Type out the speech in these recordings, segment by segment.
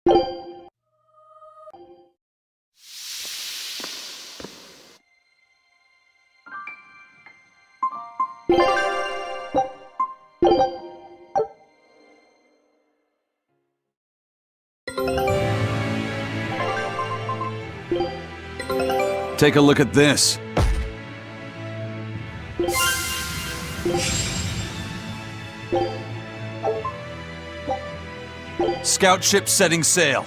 Take a look at this. Scout ship setting sail.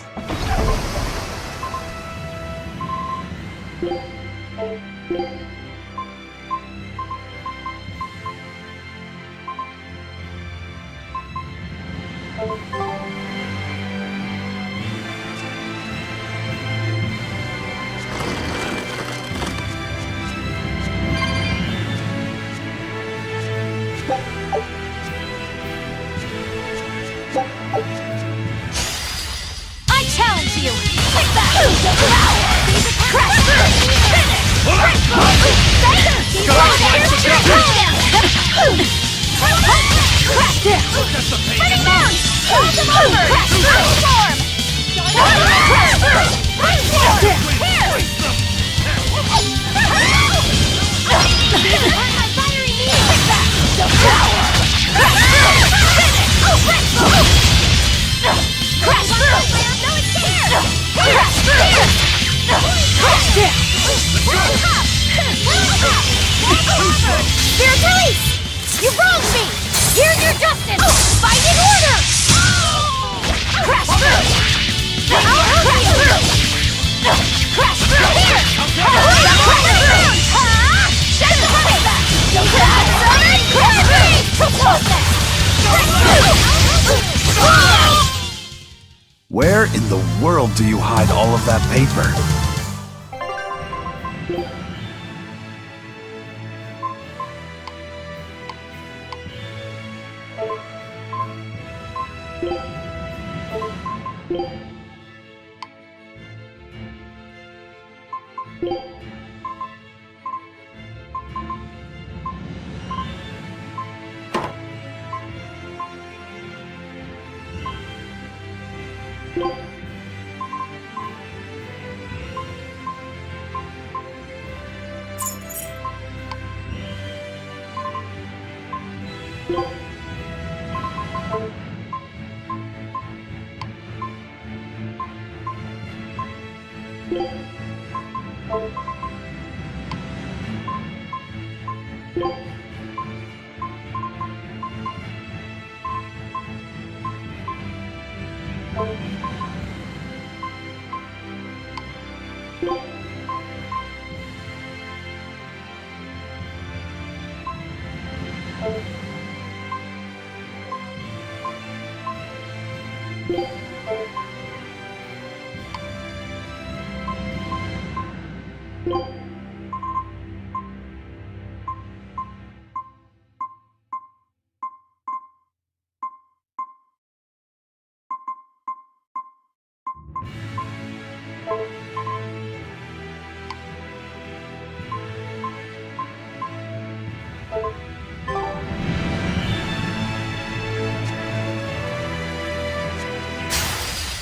You wronged me! Here's your justice! Fight in order! Crash through! I'll help you! Crash through! Here! Crash through! Send the money back! Where in the world do you hide all of that paper?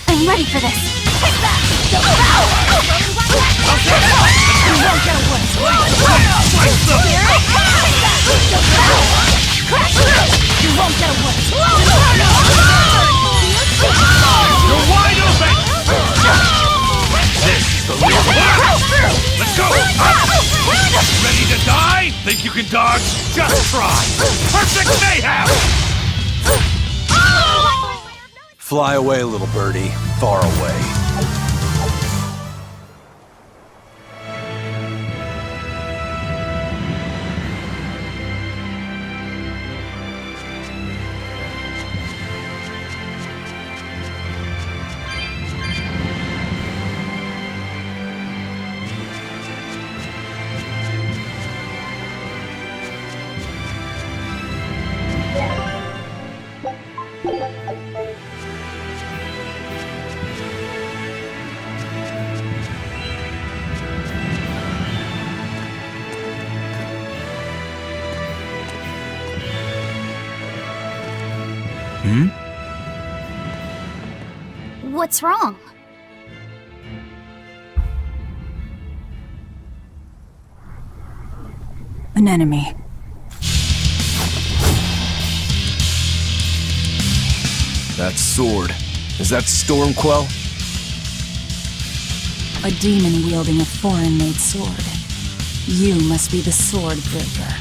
I'm ready for this! Take that! You won't get away! Here it comes! Crash! You won't get away! You're wide open! This is the real one! Let's go! Ready to die? Think you can dodge? Just try! Perfect mayhem! Fly away, little birdie. Far away. What's wrong? An enemy. That sword. Is that Stormquell? A demon wielding a foreign-made sword. You must be the sword breaker.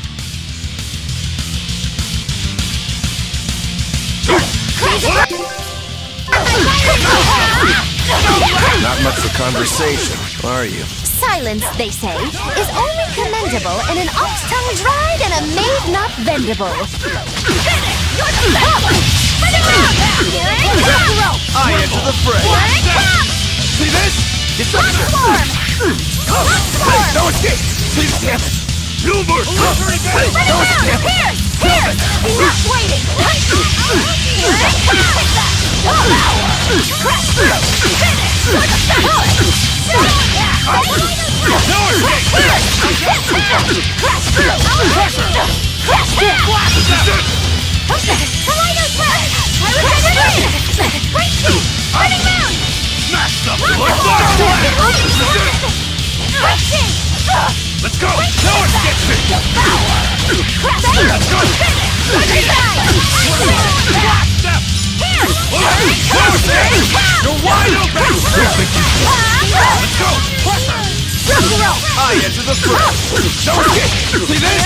Not much for conversation, are you? Silence, they say, is only commendable in an ox-tongue dried and a maid not bendable. I enter the fray! See this? It's a Hey, no escape! Please, damn it! You mercy! Hey, no escape! Here! Enough waiting! Let's go! No one gets me! You're wide open! Let's go! I enter the front! No escape! See this?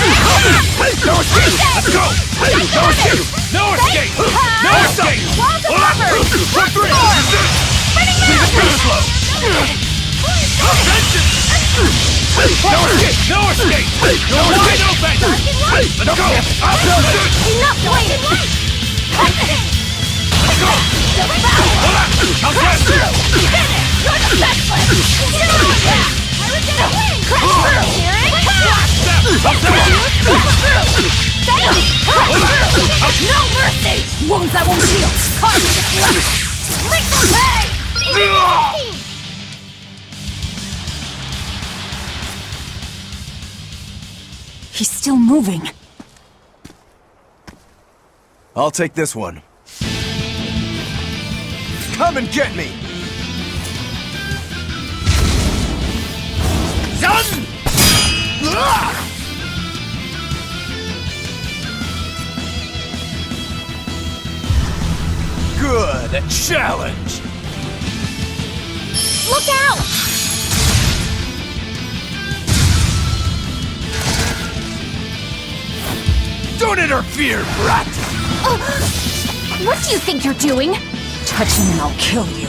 No escape! Let's go! No escape! No escape! No escape! One, three! See the pretty slow! No escape! No escape! You're wide open! Let's go! Enough waiting! Let's go! I'll get you! You're the best one! I was gonna win! No mercy! Wounds that won't heal! He's still moving. I'll take this one. Come and get me! Done! Good challenge! Look out! Don't interfere, brat! What do you think you're doing? Touch him and I'll kill you.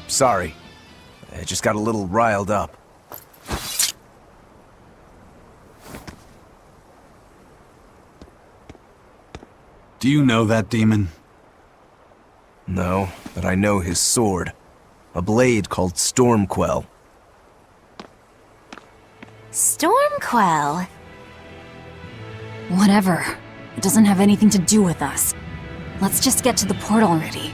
Sorry. I just got a little riled up. Do you know that demon? No, but I know his sword. A blade called Stormquell. Stormquell. Whatever. It doesn't have anything to do with us. Let's just get to the port already.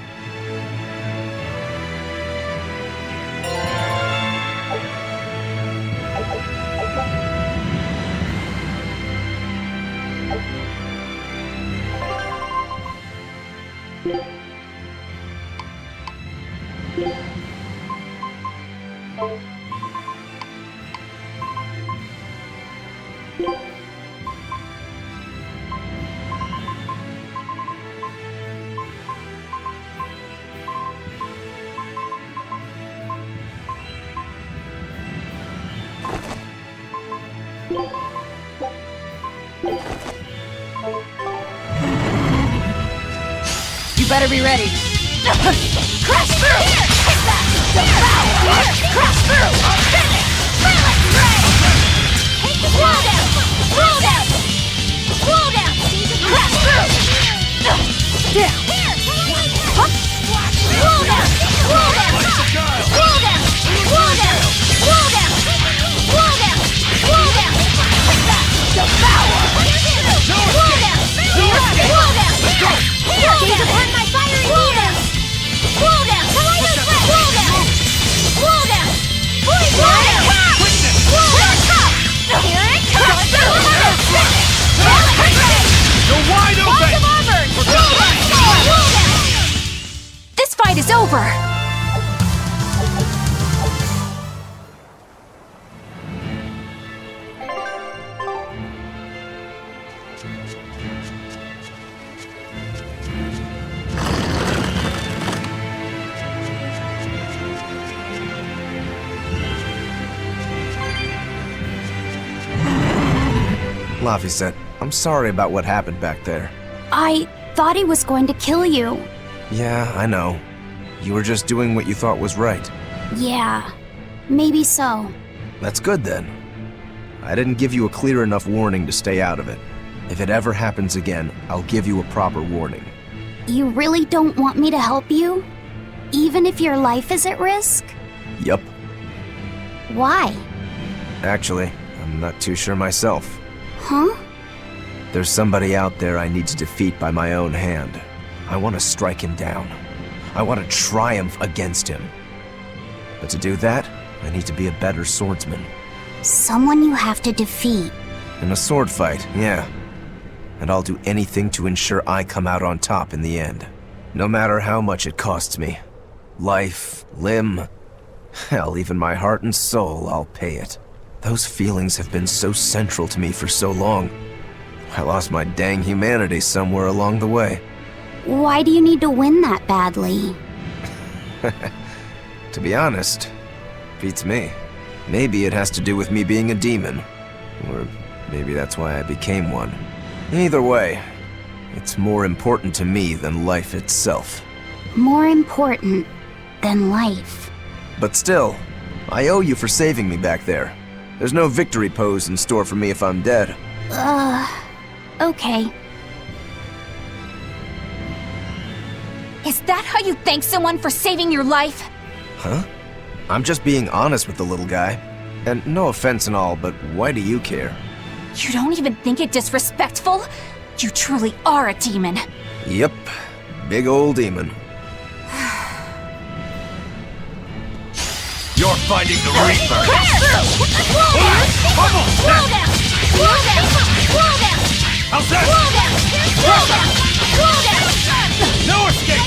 You better be ready. Crash through! Take that! Devour! Crash through! Finish! Phalanx ray! Roll down! Roll down! Roll down! Crash through! Down! Here! Up! Roll down! Roll down! Roll down! Roll down! Roll down! Roll down! Roll down! Take that! Devour! Roll down! Roll down! Gaze upon my fiery needle! Roll down! Roll down! Roll down! Roll down! Roll down! Here it comes! You're wide open! Balls of Auburn! Roll down! Laphicet, I'm sorry about what happened back there. I thought he was going to kill you. Yeah, I know. You were just doing what you thought was right. Yeah, maybe so. That's good then. I didn't give you a clear enough warning to stay out of it. If it ever happens again, I'll give you a proper warning. You really don't want me to help you? Even if your life is at risk? Yup. Why? Actually, I'm not too sure myself. Huh? There's somebody out there I need to defeat by my own hand. I want to strike him down. I want to triumph against him. But to do that, I need to be a better swordsman. Someone you have to defeat. In a sword fight, yeah. And I'll do anything to ensure I come out on top in the end. No matter how much it costs me. Life, limb, hell, even my heart and soul, I'll pay it. Those feelings have been so central to me for so long. I lost my dang humanity somewhere along the way. Why do you need to win that badly? To be honest, beats me. Maybe it has to do with me being a demon. Or maybe that's why I became one. Either way, it's more important to me than life itself. More important than life. But still, I owe you for saving me back there. There's no victory pose in store for me if I'm dead. Okay. Is that how you thank someone for saving your life? Huh? I'm just being honest with the little guy. And no offense and all, but why do you care? You don't even think it disrespectful? You truly are a demon. Yep, big old demon. You're fighting the Reaper! How's that? No escape!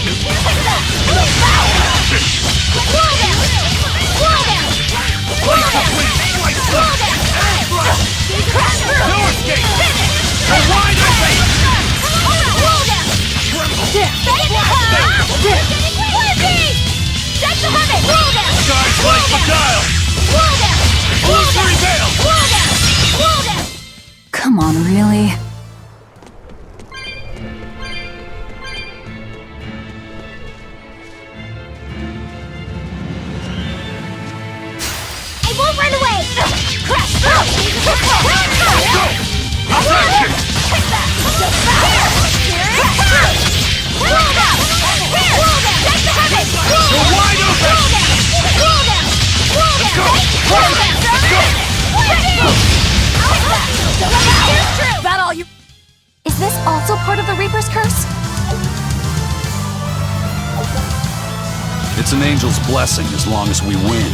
No escape! The wide open! Guys like Beguile! Illusory Veil! Come on, really? I won't run away! Crash! You're wide open! Let's go! Is that all you... Is this also part of the Reaper's curse? It's an angel's blessing as long as we win.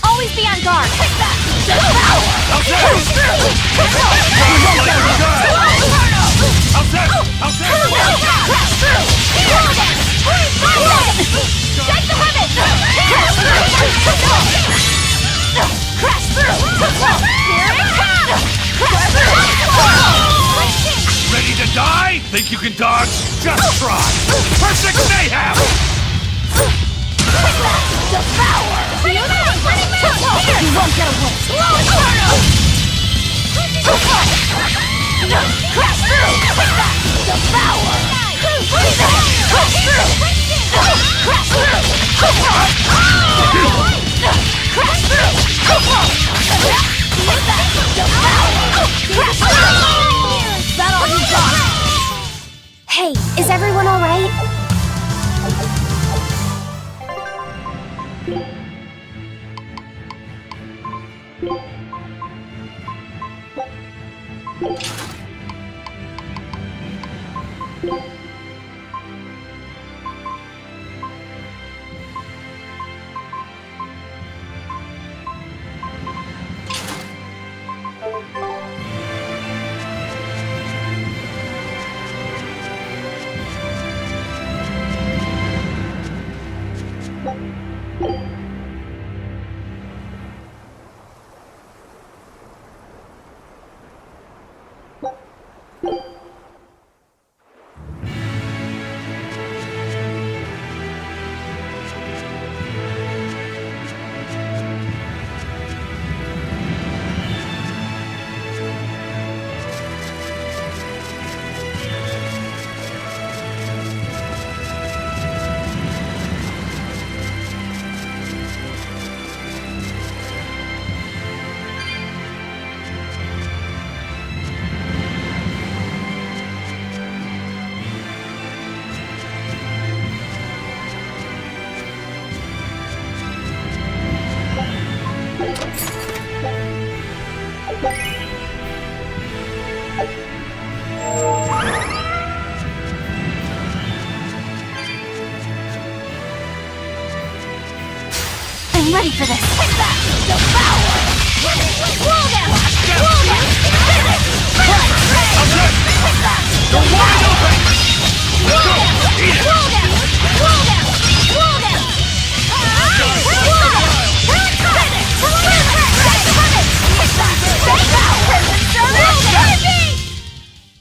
Always be on guard! Ready to die? Think you can dodge? Just try! Perfect mayhem! You won't get away! Crash through! Devour! Crash through! Crash through! Crash through! Is that all you got? Hey, is everyone alright? ready for this. Devour! Roll them! Roll them! Finish! You're wide open! Roll them! Roll them! Roll them! Roll them! Roll them!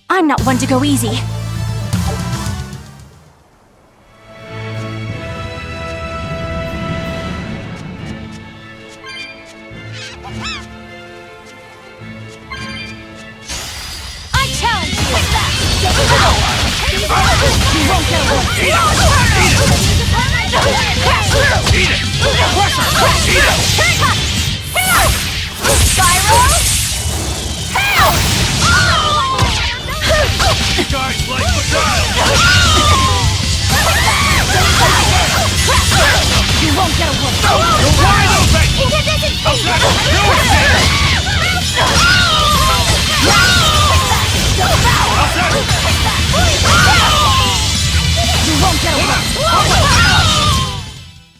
I'm not one to go easy. I challenge you! You won't get away! Eat it! Eat it! Spyro! Hell! You guys like the child! You won't get away! You're wide open! Incandescent How's speed! that? Do it again! How's that? You won't get away!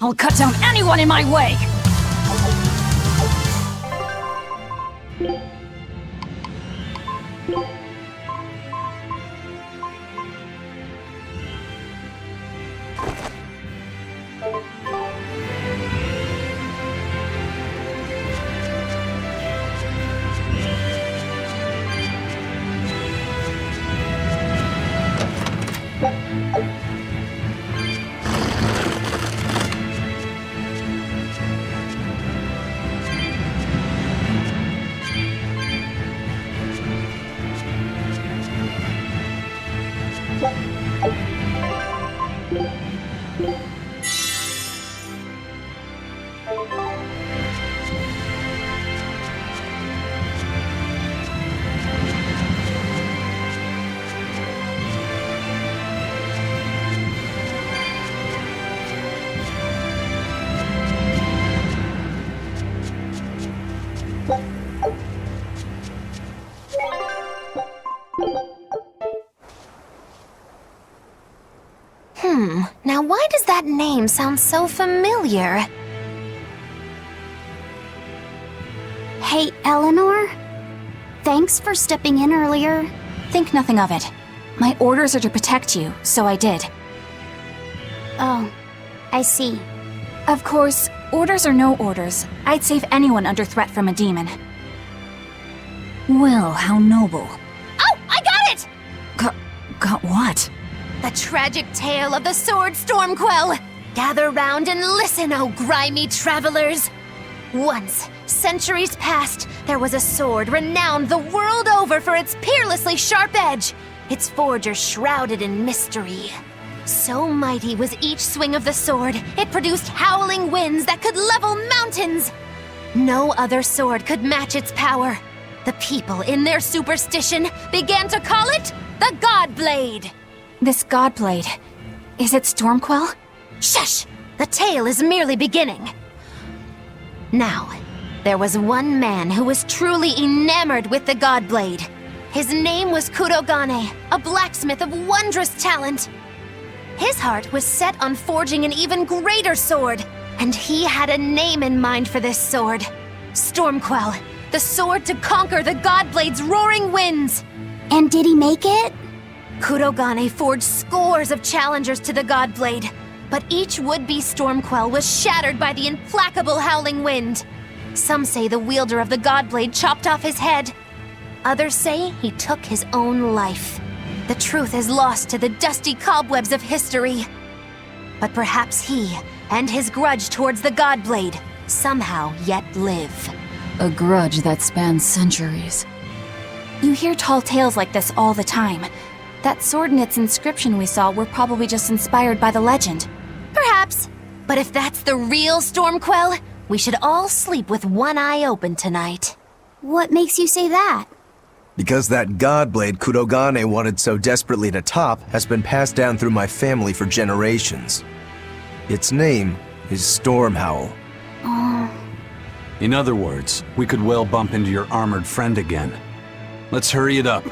I'll cut down anyone in my way. Now why does that name sound so familiar? Hey, Eleanor? Thanks for stepping in earlier. Think nothing of it. My orders are to protect you, so I did. Oh, I see. Of course, orders or no orders, I'd save anyone under threat from a demon. Well, how noble. Oh, I got it! Got what? The tragic tale of the sword Stormquell! Gather round and listen, oh grimy travelers! Once, centuries past, there was a sword renowned the world over for its peerlessly sharp edge, its forger shrouded in mystery. So mighty was each swing of the sword, it produced howling winds that could level mountains! No other sword could match its power. The people, in their superstition, began to call it the Godblade! This Godblade, is it Stormquell? Shush! The tale is merely beginning. Now, there was one man who was truly enamored with the Godblade. His name was Kurogane, a blacksmith of wondrous talent. His heart was set on forging an even greater sword, and he had a name in mind for this sword. Stormquell, the sword to conquer the Godblade's roaring winds. And did he make it? Kurogane forged scores of challengers to the Godblade, but each would-be Stormquell was shattered by the implacable howling wind. Some say the wielder of the Godblade chopped off his head. Others say he took his own life. The truth is lost to the dusty cobwebs of history. But perhaps he, and his grudge towards the Godblade, somehow yet live. A grudge that spans centuries. You hear tall tales like this all the time. That sword and its inscription we saw were probably just inspired by the legend. Perhaps. But if that's the real Stormquell, we should all sleep with one eye open tonight. What makes you say that? Because that Godblade Kurogane wanted so desperately to top has been passed down through my family for generations. Its name is Stormhowl. In other words, we could well bump into your armored friend again. Let's hurry it up.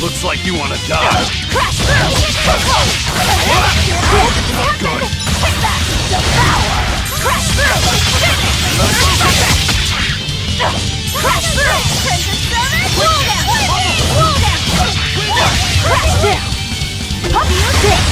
Looks like you want to die. Crash through! Good! Take that! Devour! Crash through! Crash through! Roll down! Roll down! Crash down! Up your dick!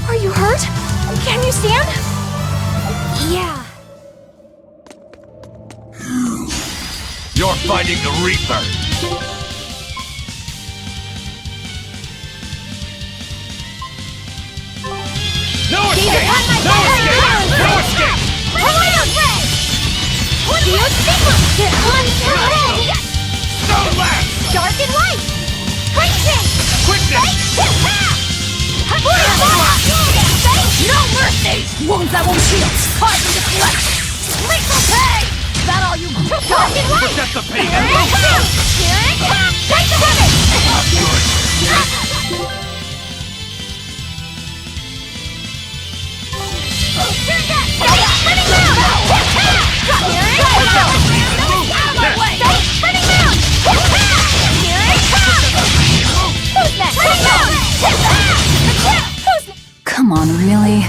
Are you hurt? Can you stand? Yeah. You're fighting the Reaper. No escape! No escape! No escape! So last! Dark and light! Quicksand! Quickness! No mercy! Wounds that won't heal! Cause and deflect! Lethal pay! Is that all you got? Dark and light! That's the pain! Here it comes! Here it comes! Take the weapon! Turn that! Spinning down! Here it comes! Out of my way! Spinning down! Here it comes! Who's next? Spinning down! Who's next? Come on, really?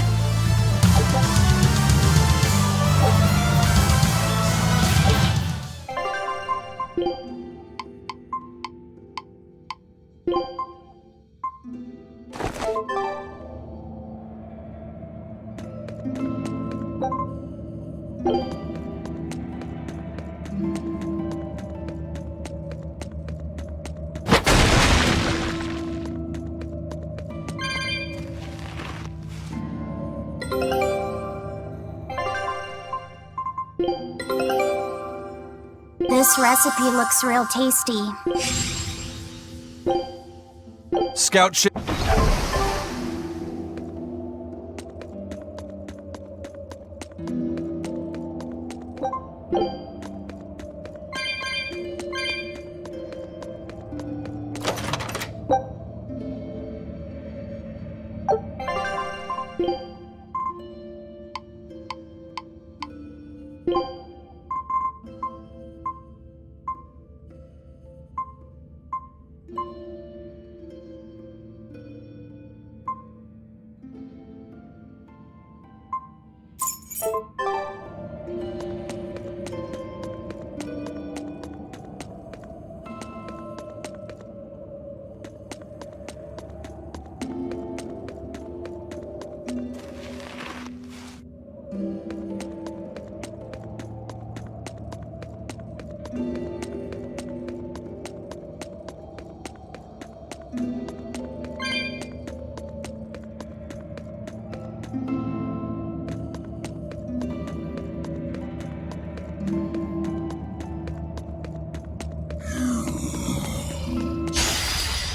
This recipe looks real tasty. Scout ship.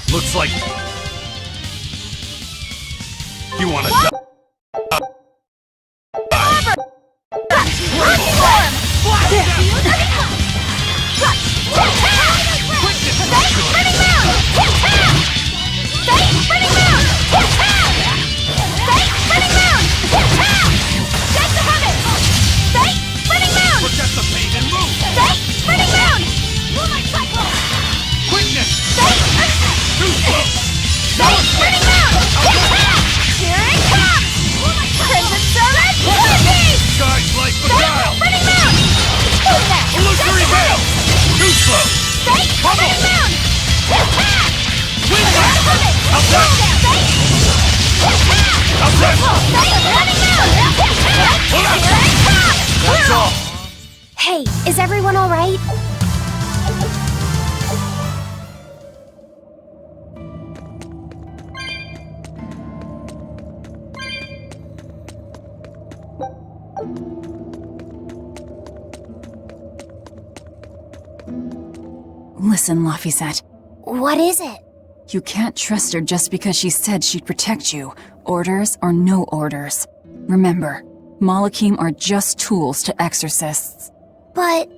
Looks like you want to die. That's all! Hey, is everyone alright? Listen, Laphicet. What is it? You can't trust her just because she said she'd protect you, orders or no orders. Remember, Malakim are just tools to exorcists. But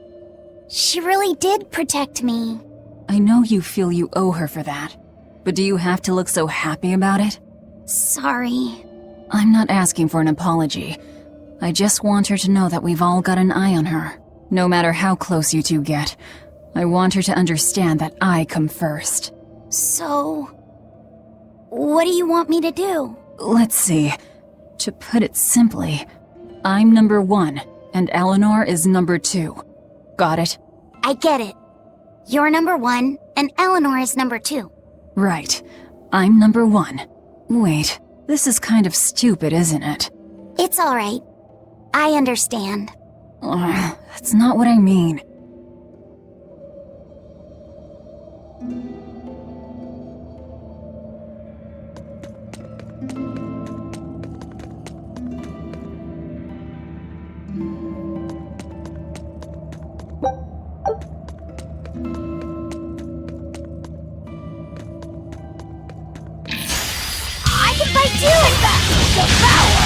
she really did protect me. I know you feel you owe her for that, but do you have to look so happy about it? Sorry. I'm not asking for an apology. I just want her to know that we've all got an eye on her. No matter how close you two get, I want her to understand that I come first. So, what do you want me to do? Let's see. To put it simply, I'm number 1, and Eleanor is number 2. Got it? I get it. You're number 1, and Eleanor is number 2. Right. I'm number 1. Wait, this is kind of stupid, isn't it? It's alright. I understand. That's not what I mean. I can fight too! Devour!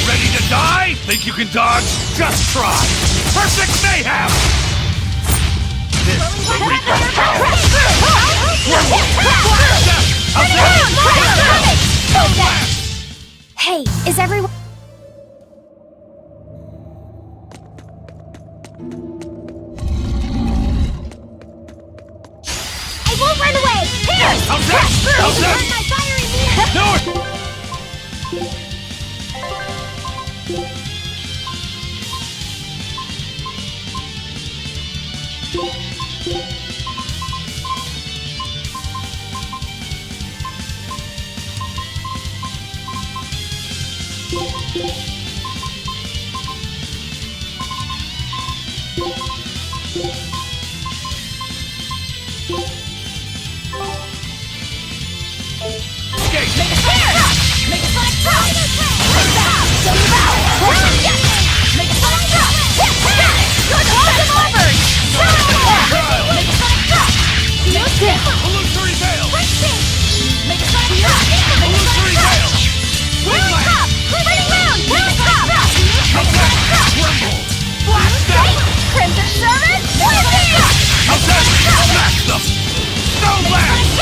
Ready to die? Think you can dodge? Just try! Perfect mayhem! This is the Reaper's power! Hey, is everyone... I won't run away! Here! How's that? How's that? My fiery meter! No! Illusory veil! Illusory veil! Wingland! Tremble! Blast them! How's that? Smash them! Snow blast!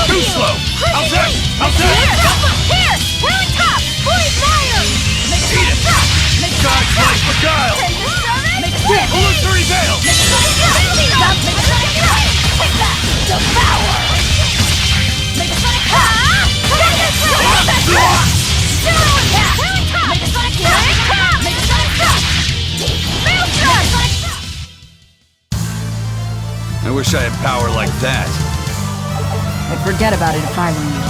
Too slow! How's that? How's that? Eat it! God's life for guile! Illusory veil! I wish I had power like that. I'd forget about it if I were you.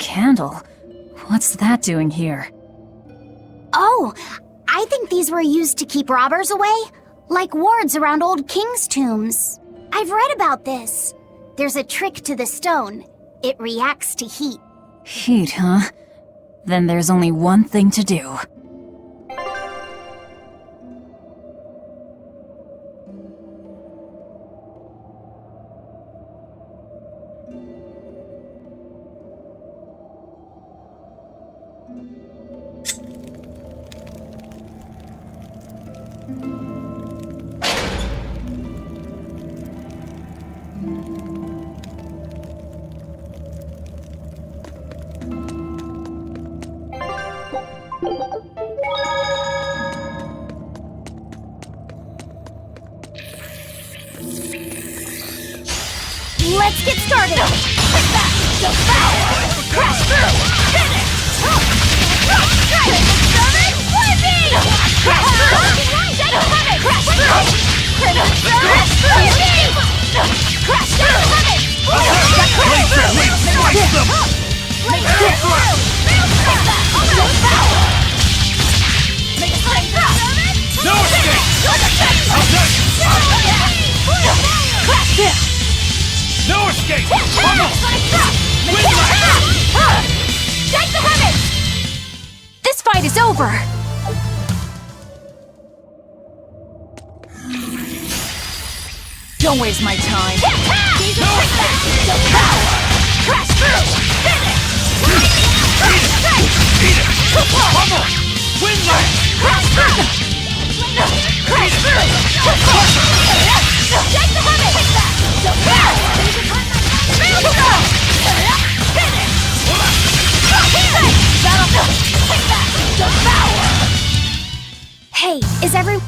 candle. What's that doing here? Oh, I think these were used to keep robbers away, like wards around old kings' tombs. I've read about this. There's a trick to the stone. It reacts to heat. Heat, huh? Then there's only one thing to do. Let's get started! Take that! Devour! Crash through! Finish! Service! Living! Crash through! Take the limit! Crash through! Crash through! Crash through! Crash through! Slice them! Take that! Devour! Make a straight drop! No escape! Crash through! No escape! Come on! Take the limit! This fight is over! Don't waste my time. No escape! Devour! Crash through! Finish! Eat it! Come on! Win that! Crash through! Crash through! Take the limit! Devour! Hey, is everyone...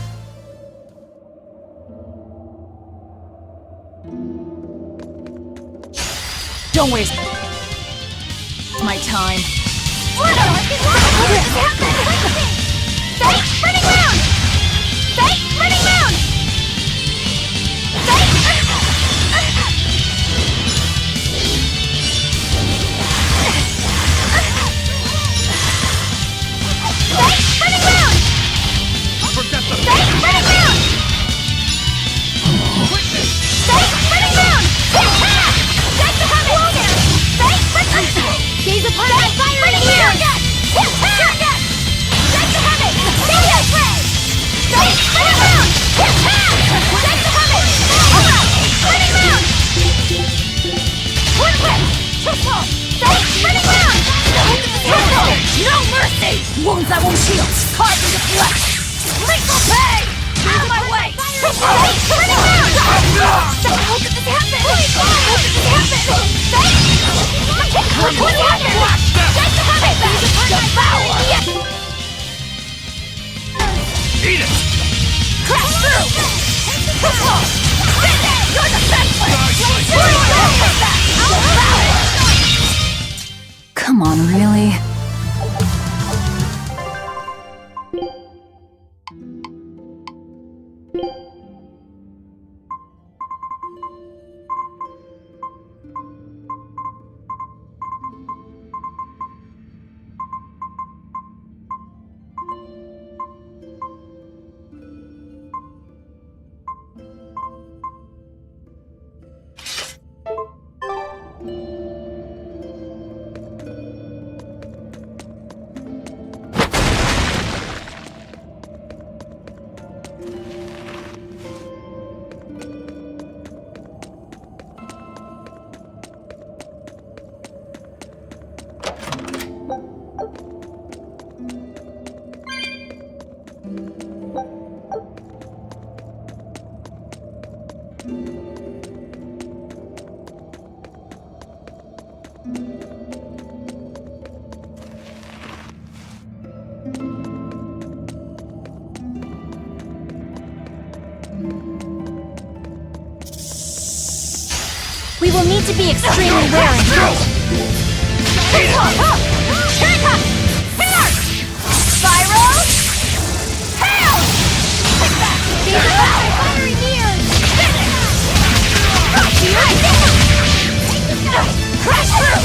Don't waste my time. Running round! Running round! Running round! Forget the Running round! quickness! Running round! Take the helmet! Gaze upon that fire in here! Take the helmet! Running round! Take the helmet! Running round! One whip! Triple! Running round! No mercy! Wounds that won't heal. Carved into flesh! Lethal pay! Out of my way! Running round! How did this happen? How did this happen? What happened? Take the habit! Devour! Eat it! Crash through! You're defenseless! Come on, really? We will need to be extremely wary. Spyro! Hail! These are fiery nears! Crash through!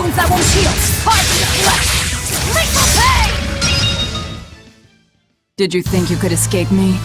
wounds that won't heal! Lethal pain! Did you think you could escape me?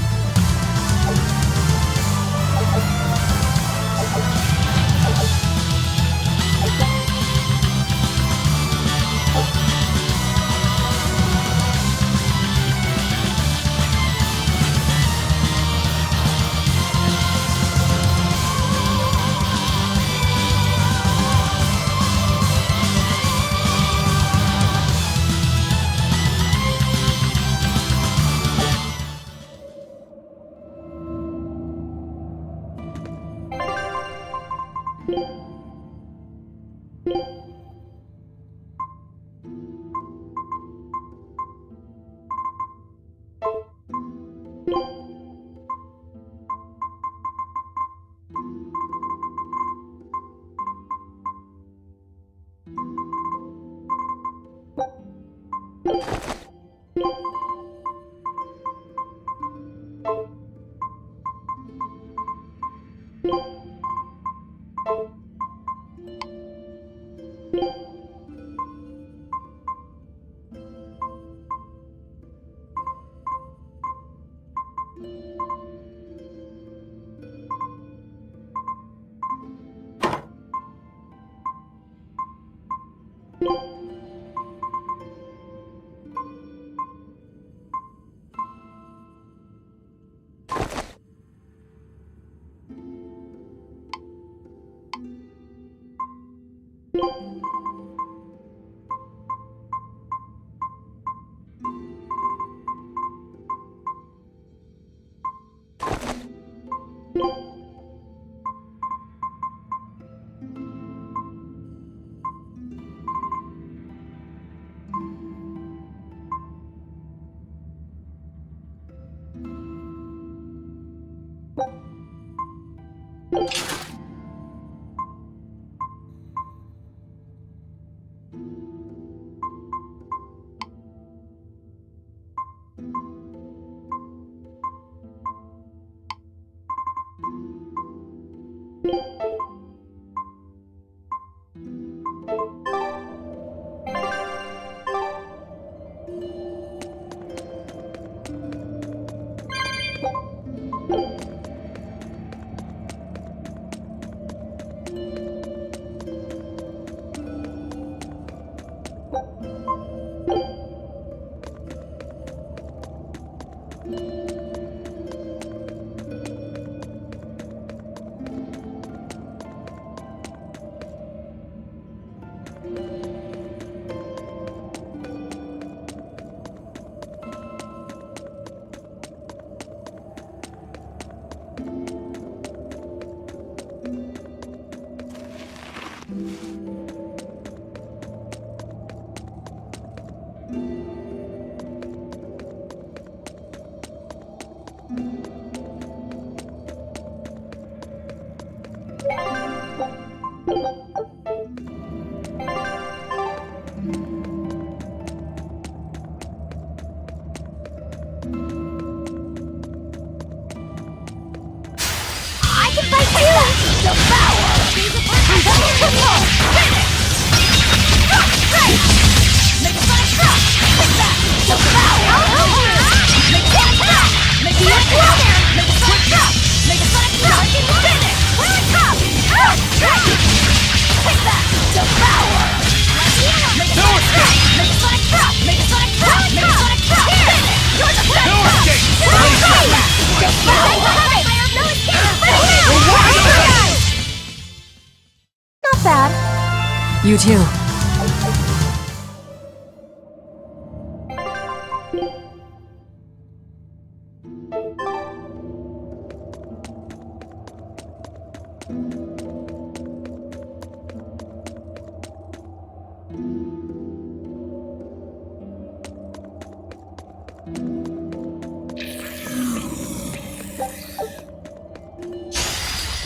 You too.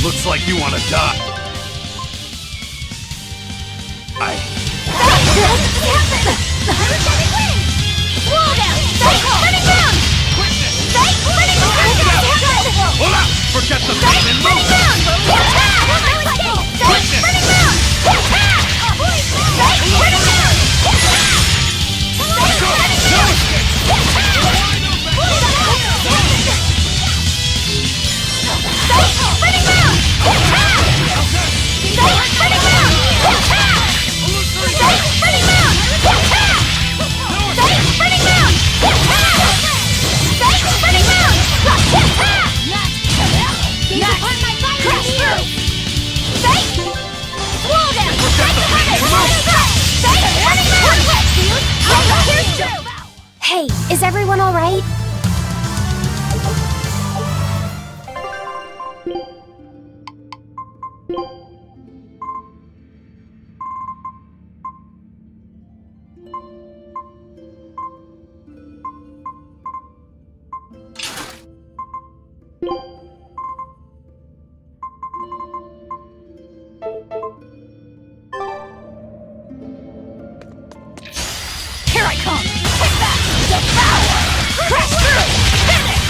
Looks like you want to die. Forget the pain and move! Hey, is everyone all right? Here I come! Take that! Devour! Crash through! Finish!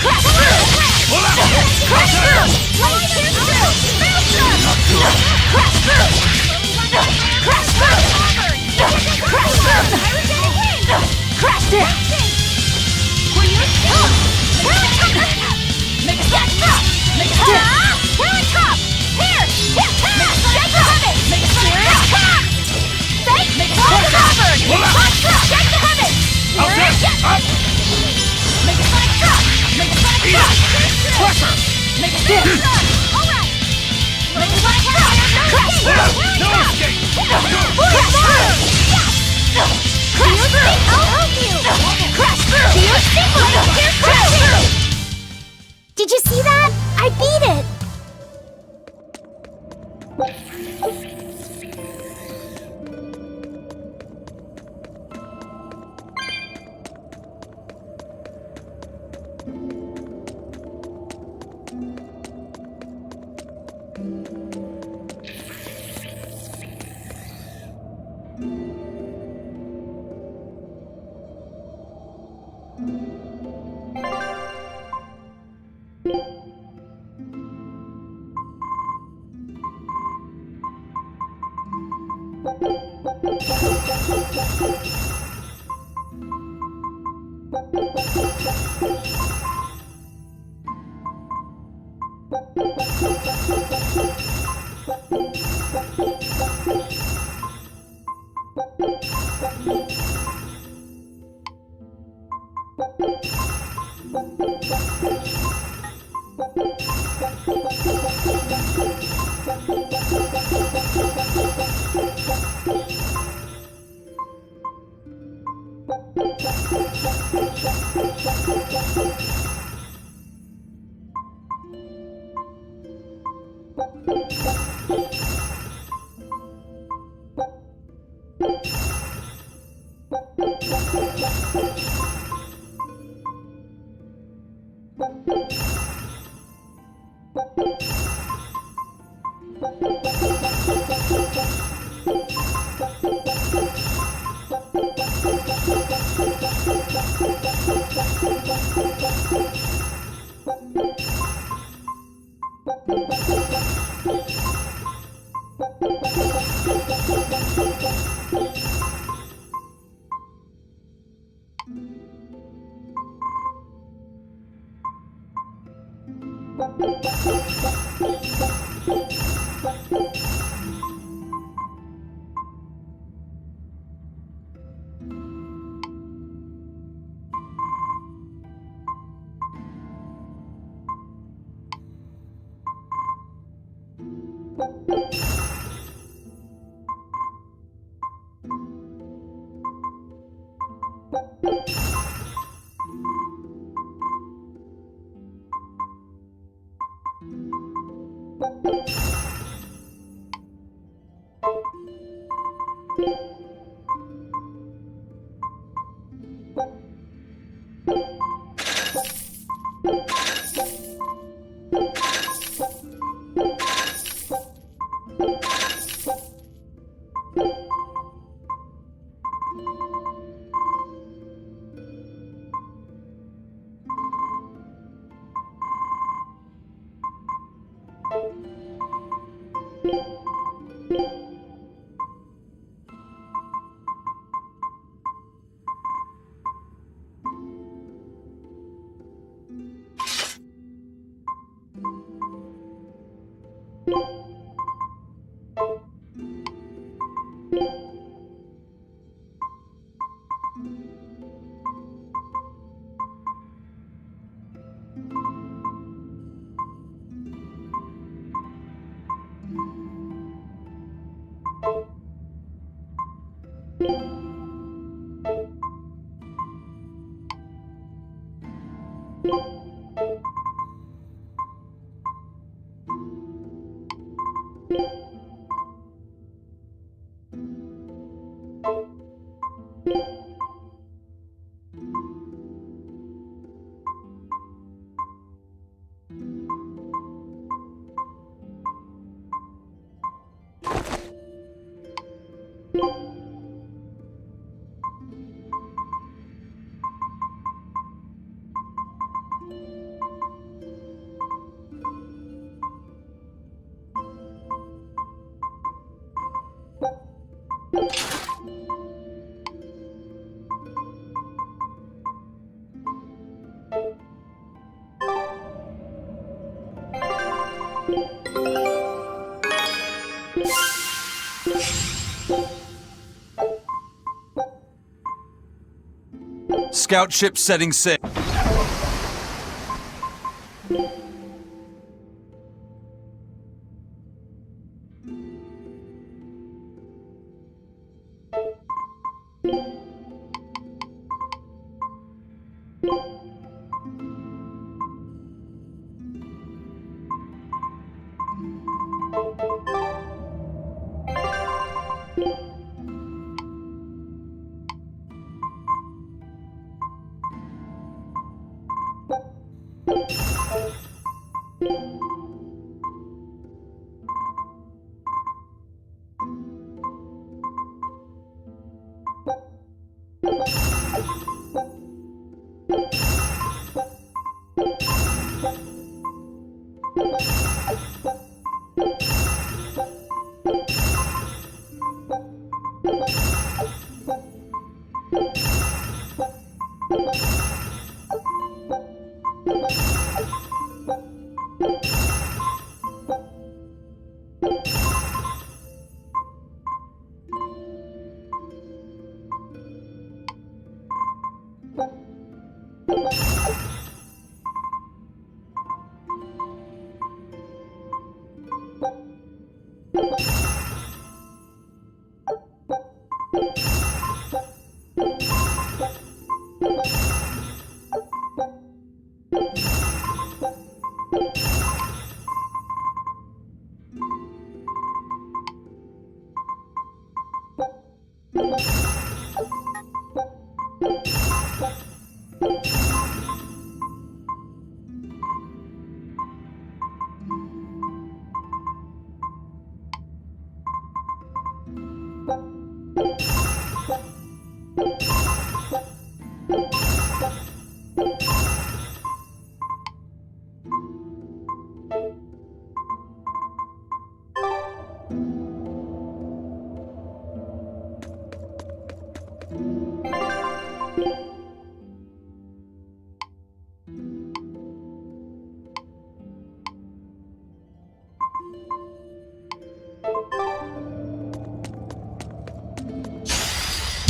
Crash through! Pull out! Crash through! Light pierce through! Crash through! Crash through! Crash through! Crash through! Will you make a stack! Make a stack! Here I come! Here! Hit! Shake the heavens! Make a stack! Fake! Make a stack covered! Shake the heavens! Up there! Up! Make a stack truck! Make a stack truck! Pressure! Make a stack truck! Alright! Make a stack truck! Crash through! No escape! Crash through! Crash through! I'll help you! Crash through! Do you see what? Crash through! Did you see that? I beat it! Scout ship setting sail.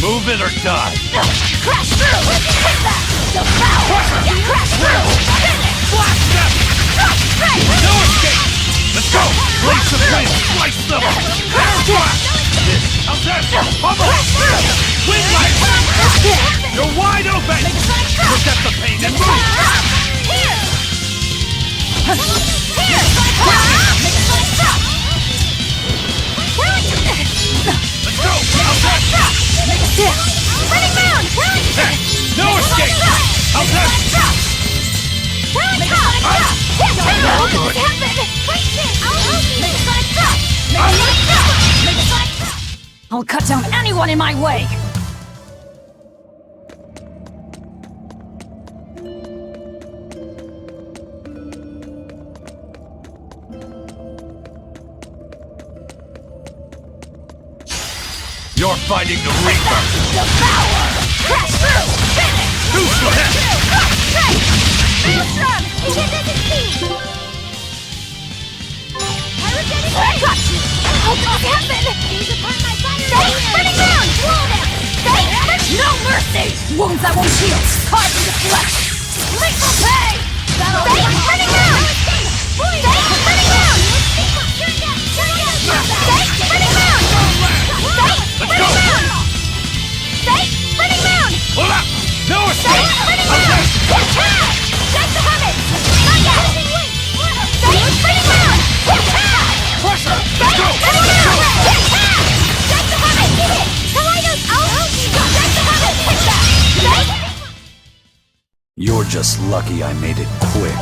Move it or die! Crash through! Hit that! Devour! Crash through! Finish! Blast them! No escape! Let's go! Blaze the flame! Slice them! This! How's that? Almost! Wing light! You're wide open! Forget the pain and move! Here! Here! Let's go! How's that? Running down! No escape! How's that? I'll cut down anyone in my way! You're fighting the Reaper! Devour! Crash through! Finish! Who's the head? Maelstrom! Get this speed! I got you! How did this happen? These upon my fire! Stay! Running down! Blow them! Stay! No mercy! Wounds that won't heal! Carved into flesh! Lethal pay! That'll stay! Running down! Stay! Running down! Stay! Running down! Let's go! Stay! Running down! Hold up! No Stay! escape! Running How's down! that? Attack! You're just lucky I made it quick.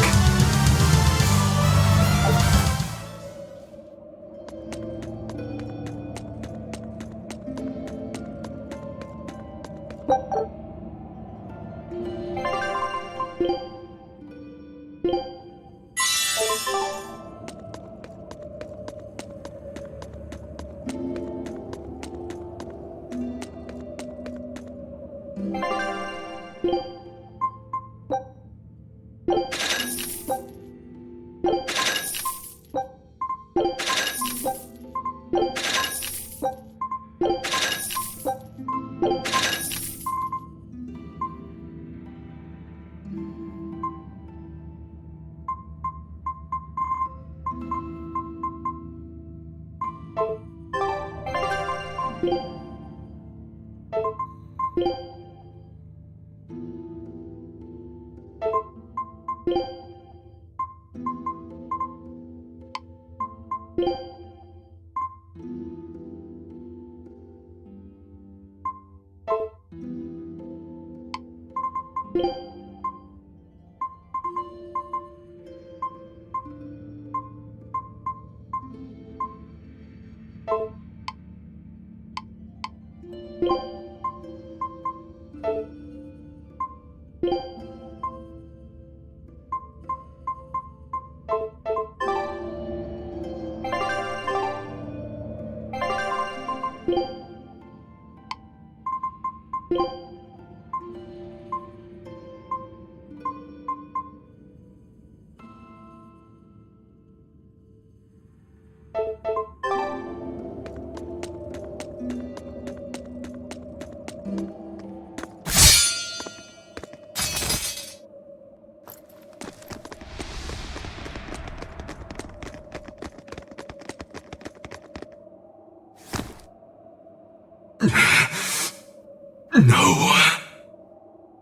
No.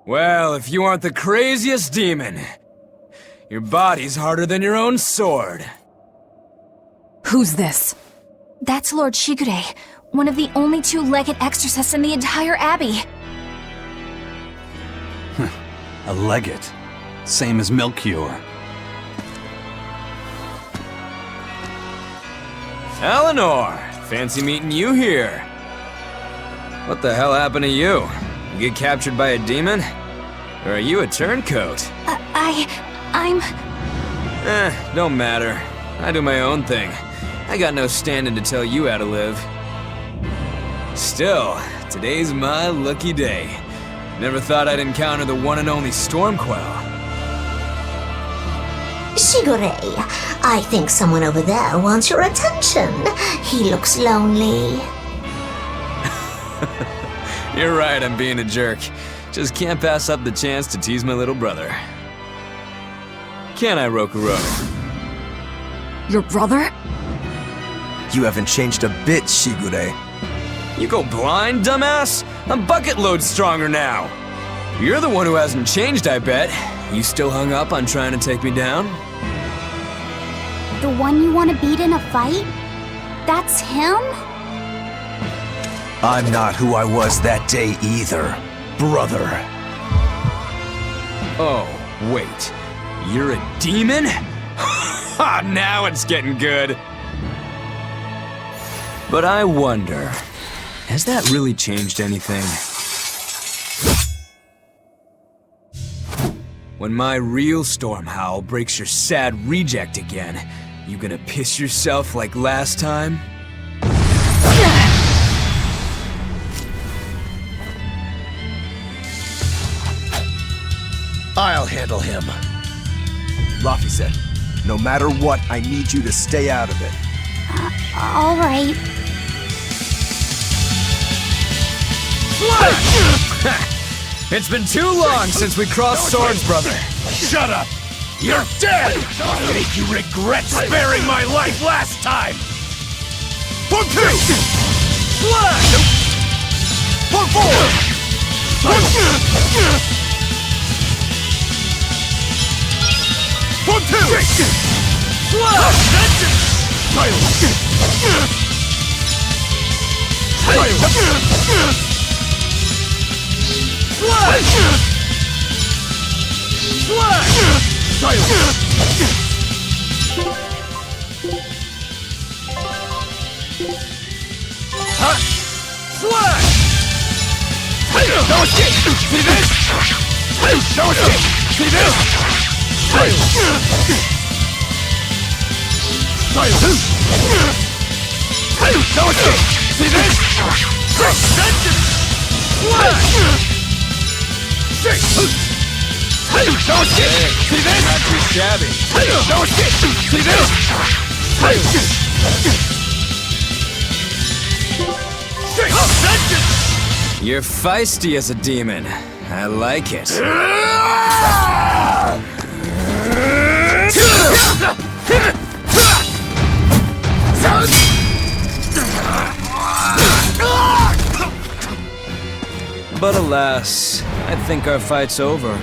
Well, if you aren't the craziest demon, your body's harder than your own sword. Who's this? That's Lord Shigure, one of the only two-legged exorcists in the entire abbey. A legate. Same as Melchior. Eleanor! Fancy meeting you here. What the hell happened to you? You get captured by a demon? Or are you a turncoat? I'm... Don't matter. I do my own thing. I got no standing to tell you how to live. Still, today's my lucky day. Never thought I'd encounter the one and only Stormquell. Shigure, I think someone over there wants your attention. He looks lonely. You're right, I'm being a jerk. Just can't pass up the chance to tease my little brother. Can I, Rokuro? Your brother? You haven't changed a bit, Shigure. You go blind, dumbass? I'm bucket load stronger now. You're the one who hasn't changed, I bet. You still hung up on trying to take me down? The one you want to beat in a fight? That's him? I'm not who I was that day either, brother. Oh, wait. You're a demon? Ha! Now it's getting good. But I wonder, has that really changed anything? When my real storm howl breaks your sad reject again, you gonna piss yourself like last time? I'll handle him. Rafi said, no matter what, I need you to stay out of it. All right. It's been too long since we crossed swords, brother. Shut up! You're dead! I'll make you regret sparing my life last time! For two! Blood! For four! For two! Blood! Blood! No escape! See this? No escape! See this? No escape! See this? Vengeance! Slash! No escape! See this? Not too shabby. No escape! See this? Vengeance! You're feisty as a demon. I like it. But alas, I think our fight's over.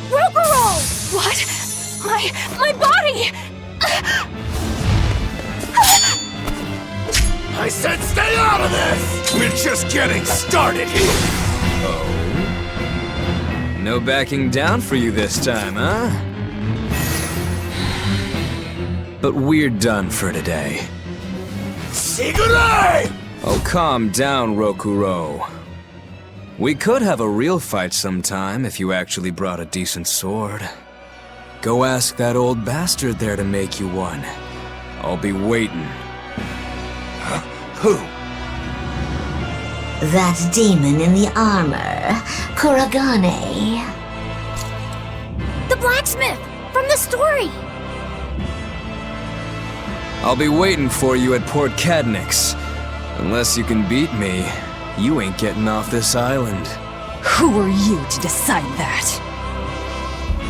Rokuro! What? My body! I said stay out of this! We're just getting started here! No backing down for you this time, huh? But we're done for today. Shigure! Oh, calm down, Rokuro. We could have a real fight sometime if you actually brought a decent sword. Go ask that old bastard there to make you one. I'll be waiting. Who? That demon in the armor, Kuragane. The blacksmith! From the story! I'll be waiting for you at Port Cadnix. Unless you can beat me, you ain't getting off this island. Who are you to decide that?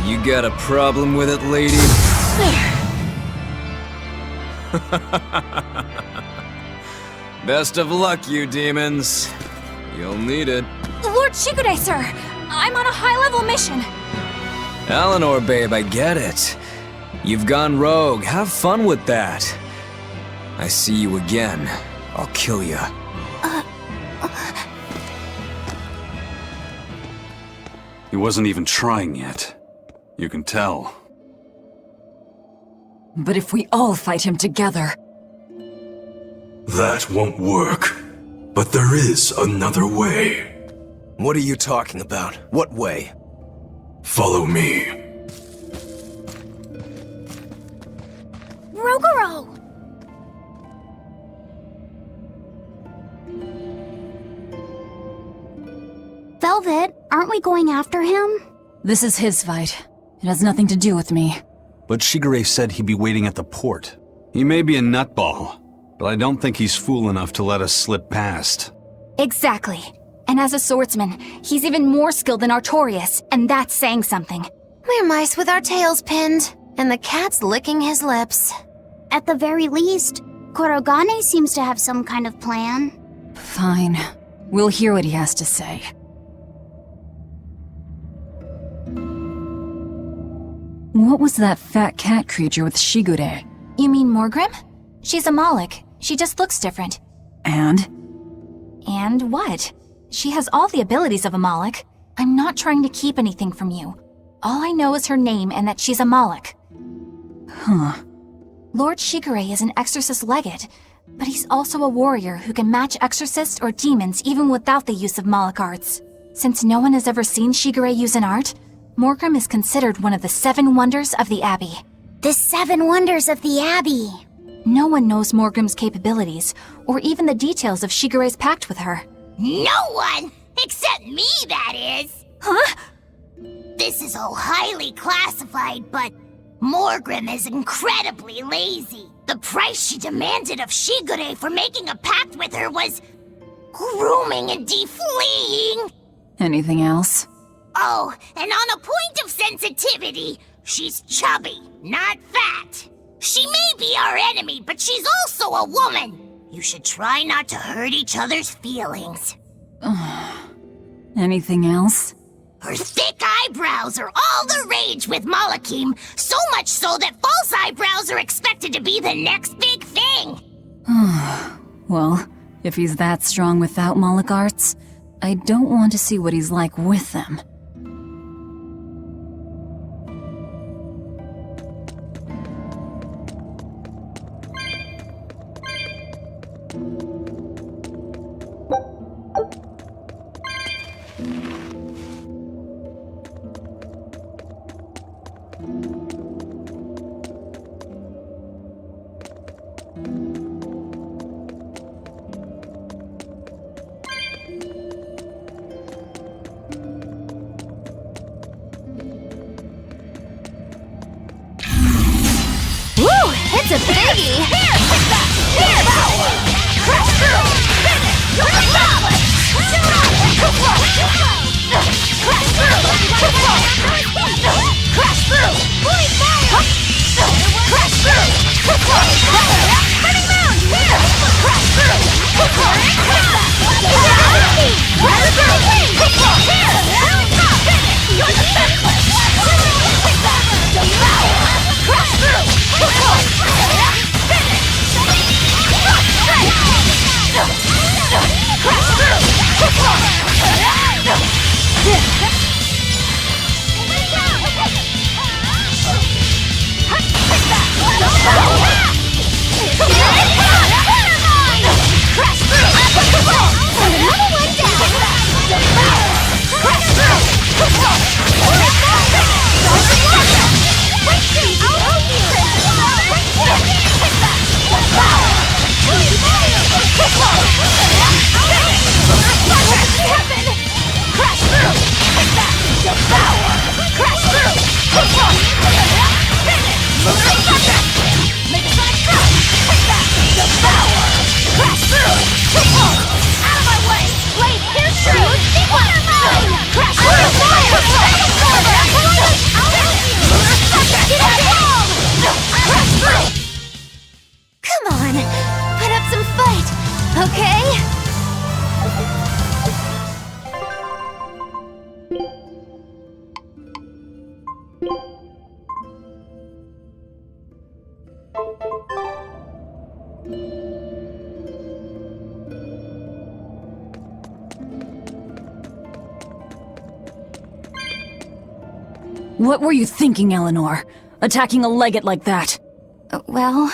You got a problem with it, lady? Best of luck, you demons. You'll need it. Lord Shigure, sir! I'm on a high-level mission! Eleanor, babe, I get it. You've gone rogue. Have fun with that. I see you again. I'll kill you. He wasn't even trying yet. You can tell. But if we all fight him together... That won't work. But there is another way. What are you talking about? What way? Follow me. Rokuro! Velvet, aren't we going after him? This is his fight. It has nothing to do with me. But Shigure said he'd be waiting at the port. He may be a nutball, but I don't think he's fool enough to let us slip past. Exactly. And as a swordsman, he's even more skilled than Artorias, and that's saying something. We're mice with our tails pinned, and the cat's licking his lips. At the very least, Kuragane seems to have some kind of plan. Fine. We'll hear what he has to say. What was that fat cat creature with Shigure? You mean Morgrim? She's a Moloch. She just looks different. And? And what? She has all the abilities of a Moloch. I'm not trying to keep anything from you. All I know is her name and that she's a Moloch. Huh. Lord Shigure is an exorcist legate, but he's also a warrior who can match exorcists or demons even without the use of Moloch arts. Since no one has ever seen Shigure use an art, Morgrim is considered one of the 7 wonders of the Abbey. The 7 wonders of the Abbey. No one knows Morgrim's capabilities, or even the details of Shigure's pact with her. No one! Except me, that is! Huh? This is all highly classified, but Morgrim is incredibly lazy. The price she demanded of Shigure for making a pact with her was grooming and defleeing. Anything else? Oh, and on a point of sensitivity, she's chubby, not fat. She may be our enemy, but she's also a woman. You should try not to hurt each other's feelings. Anything else? Her thick eyebrows are all the rage with Malakim, so much so that false eyebrows are expected to be the next big thing. Well, if he's that strong without Moloch arts, I don't want to see what he's like with them. It's a biggie! Here! Take that! Here! Power! Crash through! Finish! You're the ballast! Shoot up! Crash through! Crash through! Bully fire! Crash through! Spinning mound! Here! Crash through! Crash through! Here! Finish! You're defenseless! Take that! Devour! Crash through! Come on, put up some fight, okay? What were you thinking, Eleanor? Attacking a legate like that? Well...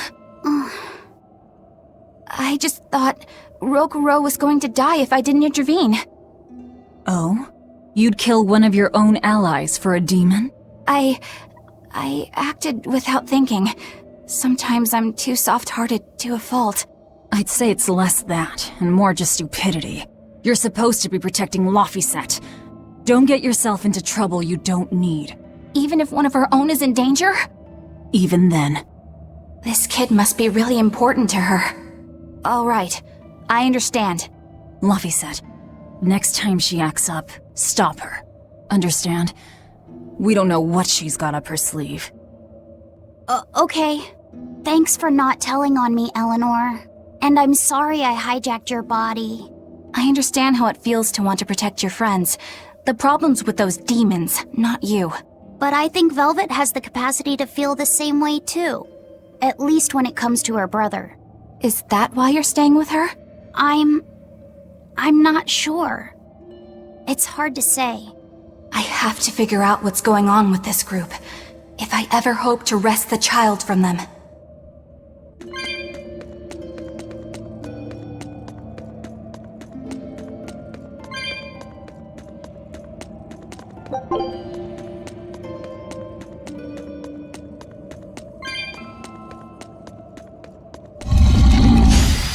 I just thought Rokuro was going to die if I didn't intervene. Oh? You'd kill one of your own allies for a demon? I acted without thinking. Sometimes I'm too soft-hearted to a fault. I'd say it's less that, and more just stupidity. You're supposed to be protecting Laphicet. Don't get yourself into trouble you don't need. Even if one of her own is in danger? Even then. This kid must be really important to her. All right, I understand. Laphicet, next time she acts up, stop her. Understand? We don't know what she's got up her sleeve. Okay. Thanks for not telling on me, Eleanor. And I'm sorry I hijacked your body. I understand how it feels to want to protect your friends. The problem's with those demons, not you. But I think Velvet has the capacity to feel the same way too. At least when it comes to her brother. Is that why you're staying with her? I'm not sure. It's hard to say. I have to figure out what's going on with this group, if I ever hope to wrest the child from them.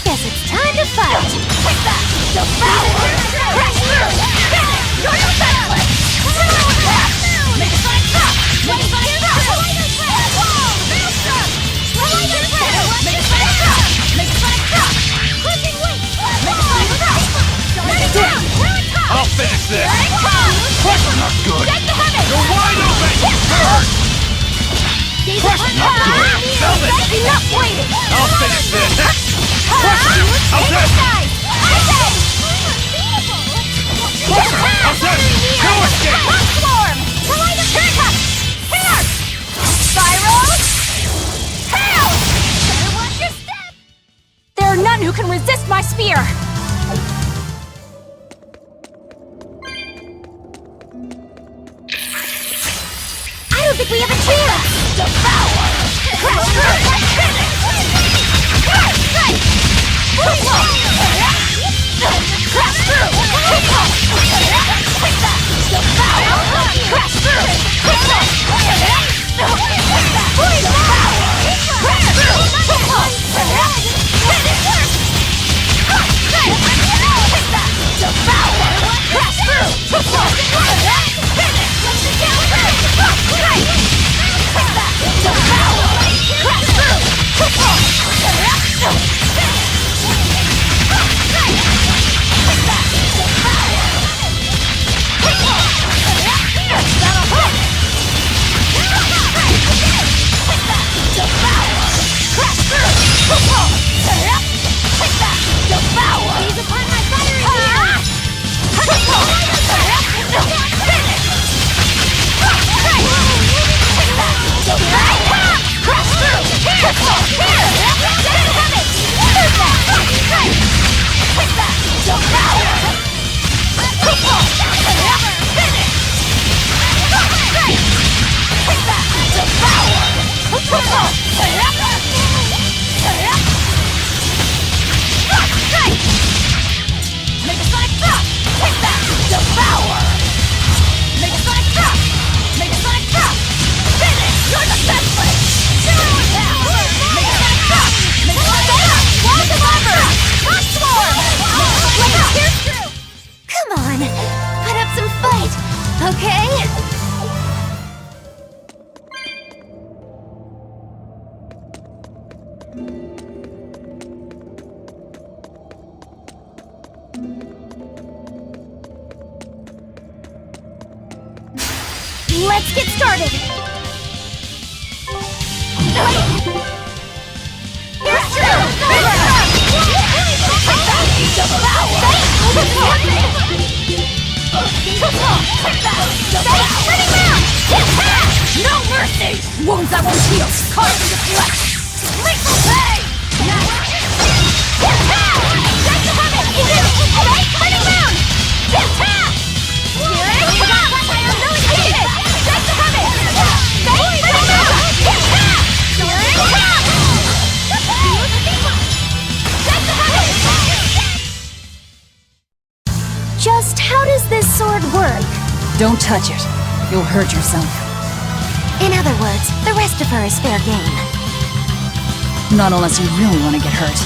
Guess it's time to fight! Take that! Devour! Crash through! You're defenseless! Make it like that! Make it like that! Maelstrom! Make it like that! Make it like that! Crushing weight! Make it like that! Let it down! I'll finish this! Let it come! Pressure's not good! Take the heaven! You're wide open! Hurt! Pressure's not good! Velvet! Enough waiting! I'll finish this! Pressure! How's that? How's that? No escape! Storm! Here! Spiral! Hail! Better watch your step! There are none who can resist my spear! I don't think we have a chance! Devour! Crash through! Finish! Crash! Strike! Let's get started! Here's true! No mercy! Wounds that won't heal! Carved into flesh! Lethal pain! Just how does this sword work? Don't touch it. You'll hurt yourself. In other words, the rest of her is fair game. Not unless you really want to get hurt.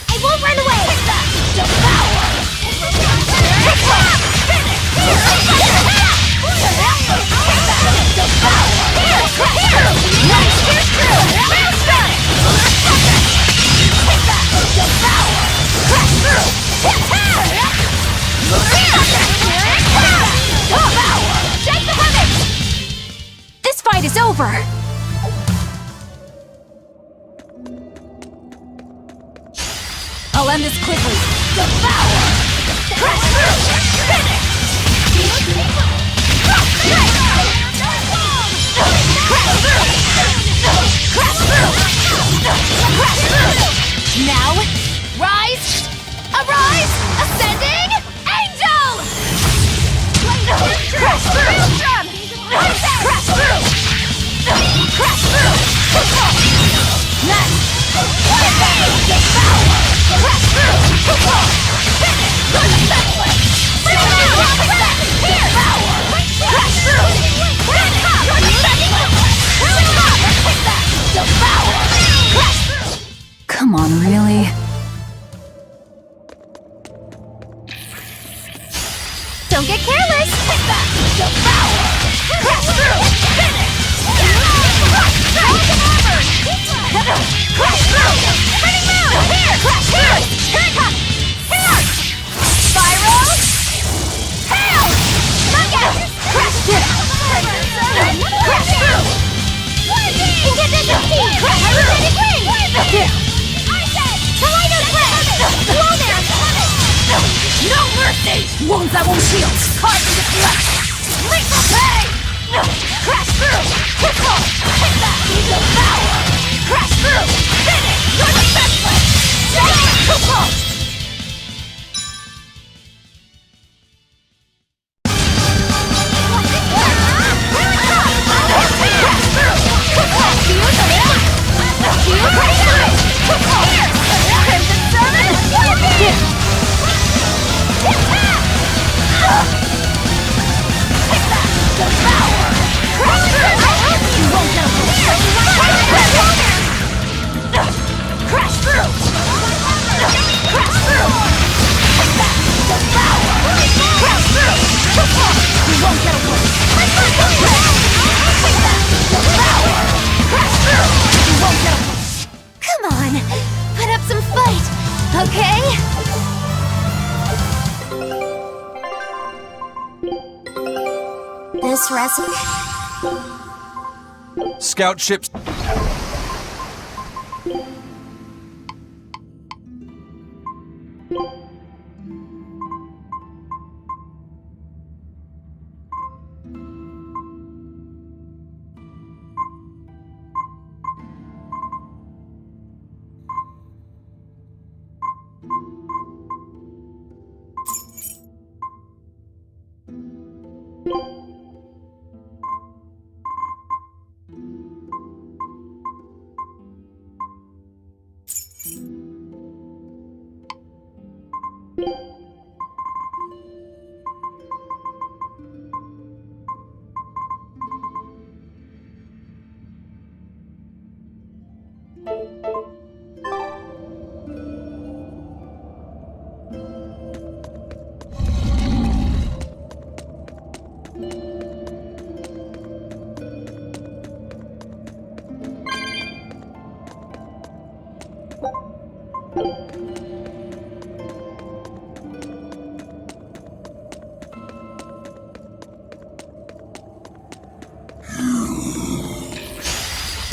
I won't run away! Devour! This fight is over! I'll end this quickly. Devour! Crash through! Finish! Crash through! Crash through! Crash through! Now, rise! Arise! Ascending! Angel! Crash through! Crash through! Crash through! Next! Devour! Crash through! Finish! You're defenseless! Bring it on! Here! Devour! Crash through! Finish! You're defenseless! Bring it on! Take that! Devour! Crash through! Come on, really? Don't get careless! Take that! Devour! Crash through! Finish! Crash through! Spinning moon! Here! Crash through! Here it comes! Here! Spiral! Tail! Nugget! Crash through! Crash through! Incandescent key! Crash through! Here! Tornado slam! Whoa there! No mercy! Wounds that won't heal! Carved into flesh! Lethal pain! Crash through! Pistol! Take that! Devour! Crash through! Finish! You're defenseless! Pistol! Come on, put up some fight, okay? This recipe... scout ships.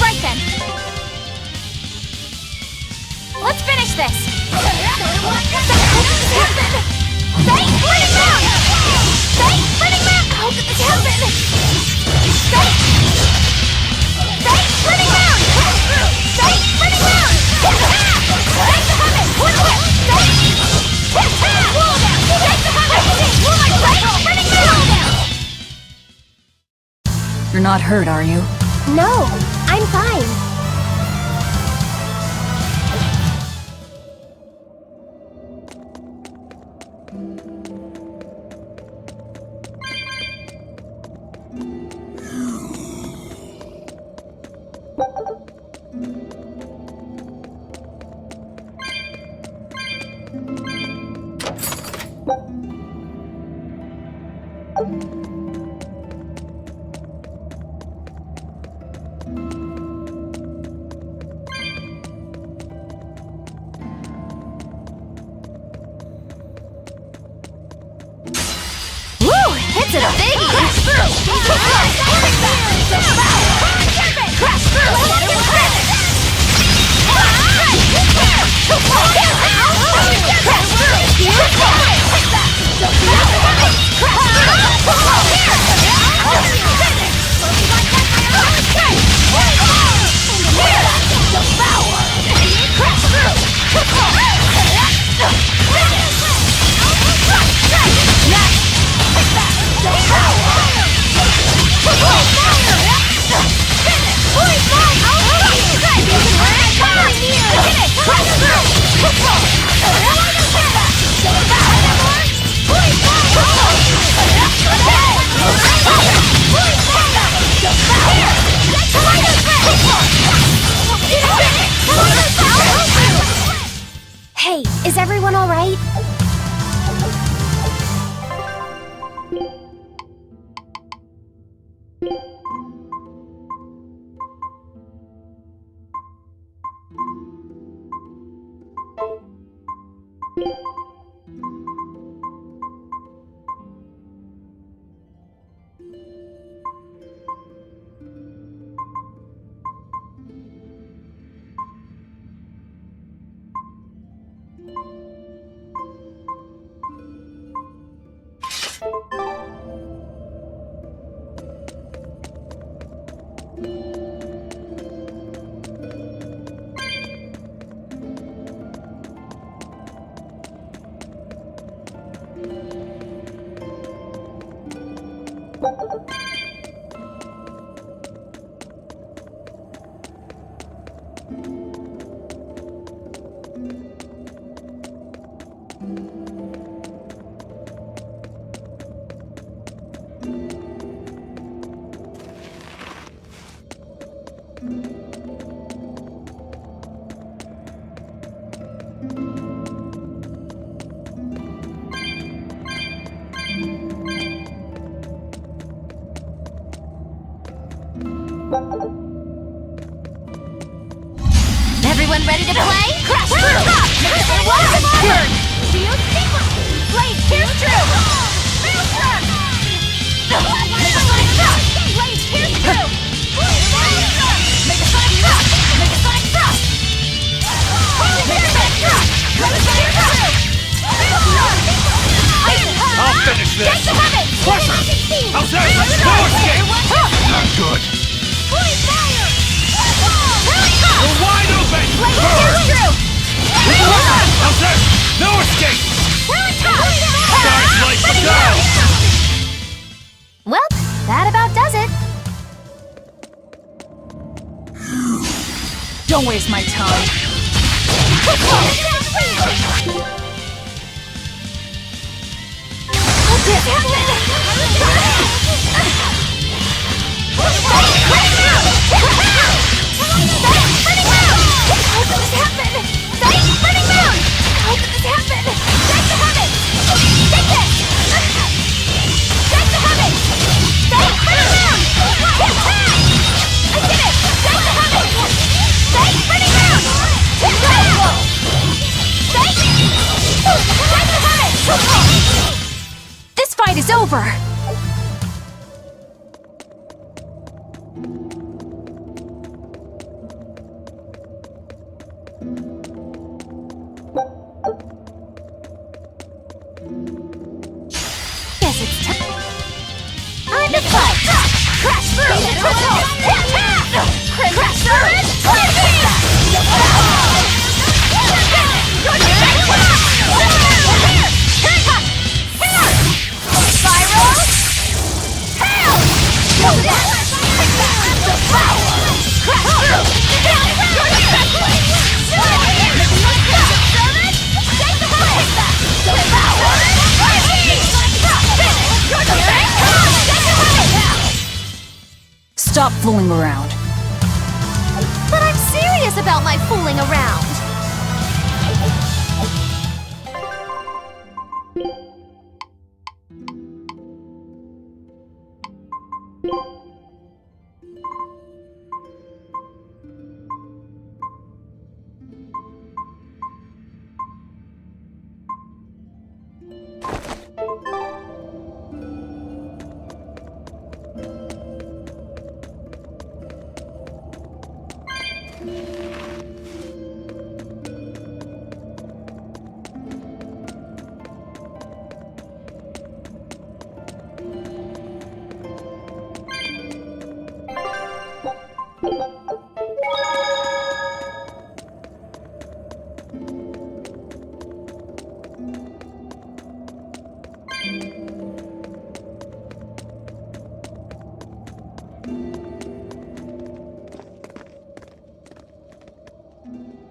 Right then. Let's finish this. Stay spinning round. Stay spinning round. How could this happen? Stay spinning round. Stay spinning round. Take the helmet. One whip. Stay. Roll down. Take the helmet. Stay spinning round. You're not hurt, are you? No, I'm fine. Hits it a biggie! Crash through! Crash through! Hey, is everyone all right? Everyone ready to play? Crash through! Turn! Shield sequence! Blade pierce through! Blade pierce through! Don't waste my time. This fight is over! Guess it's time. On to fight! Crash through! Crash Stop fooling around. But I'm serious about my fooling around!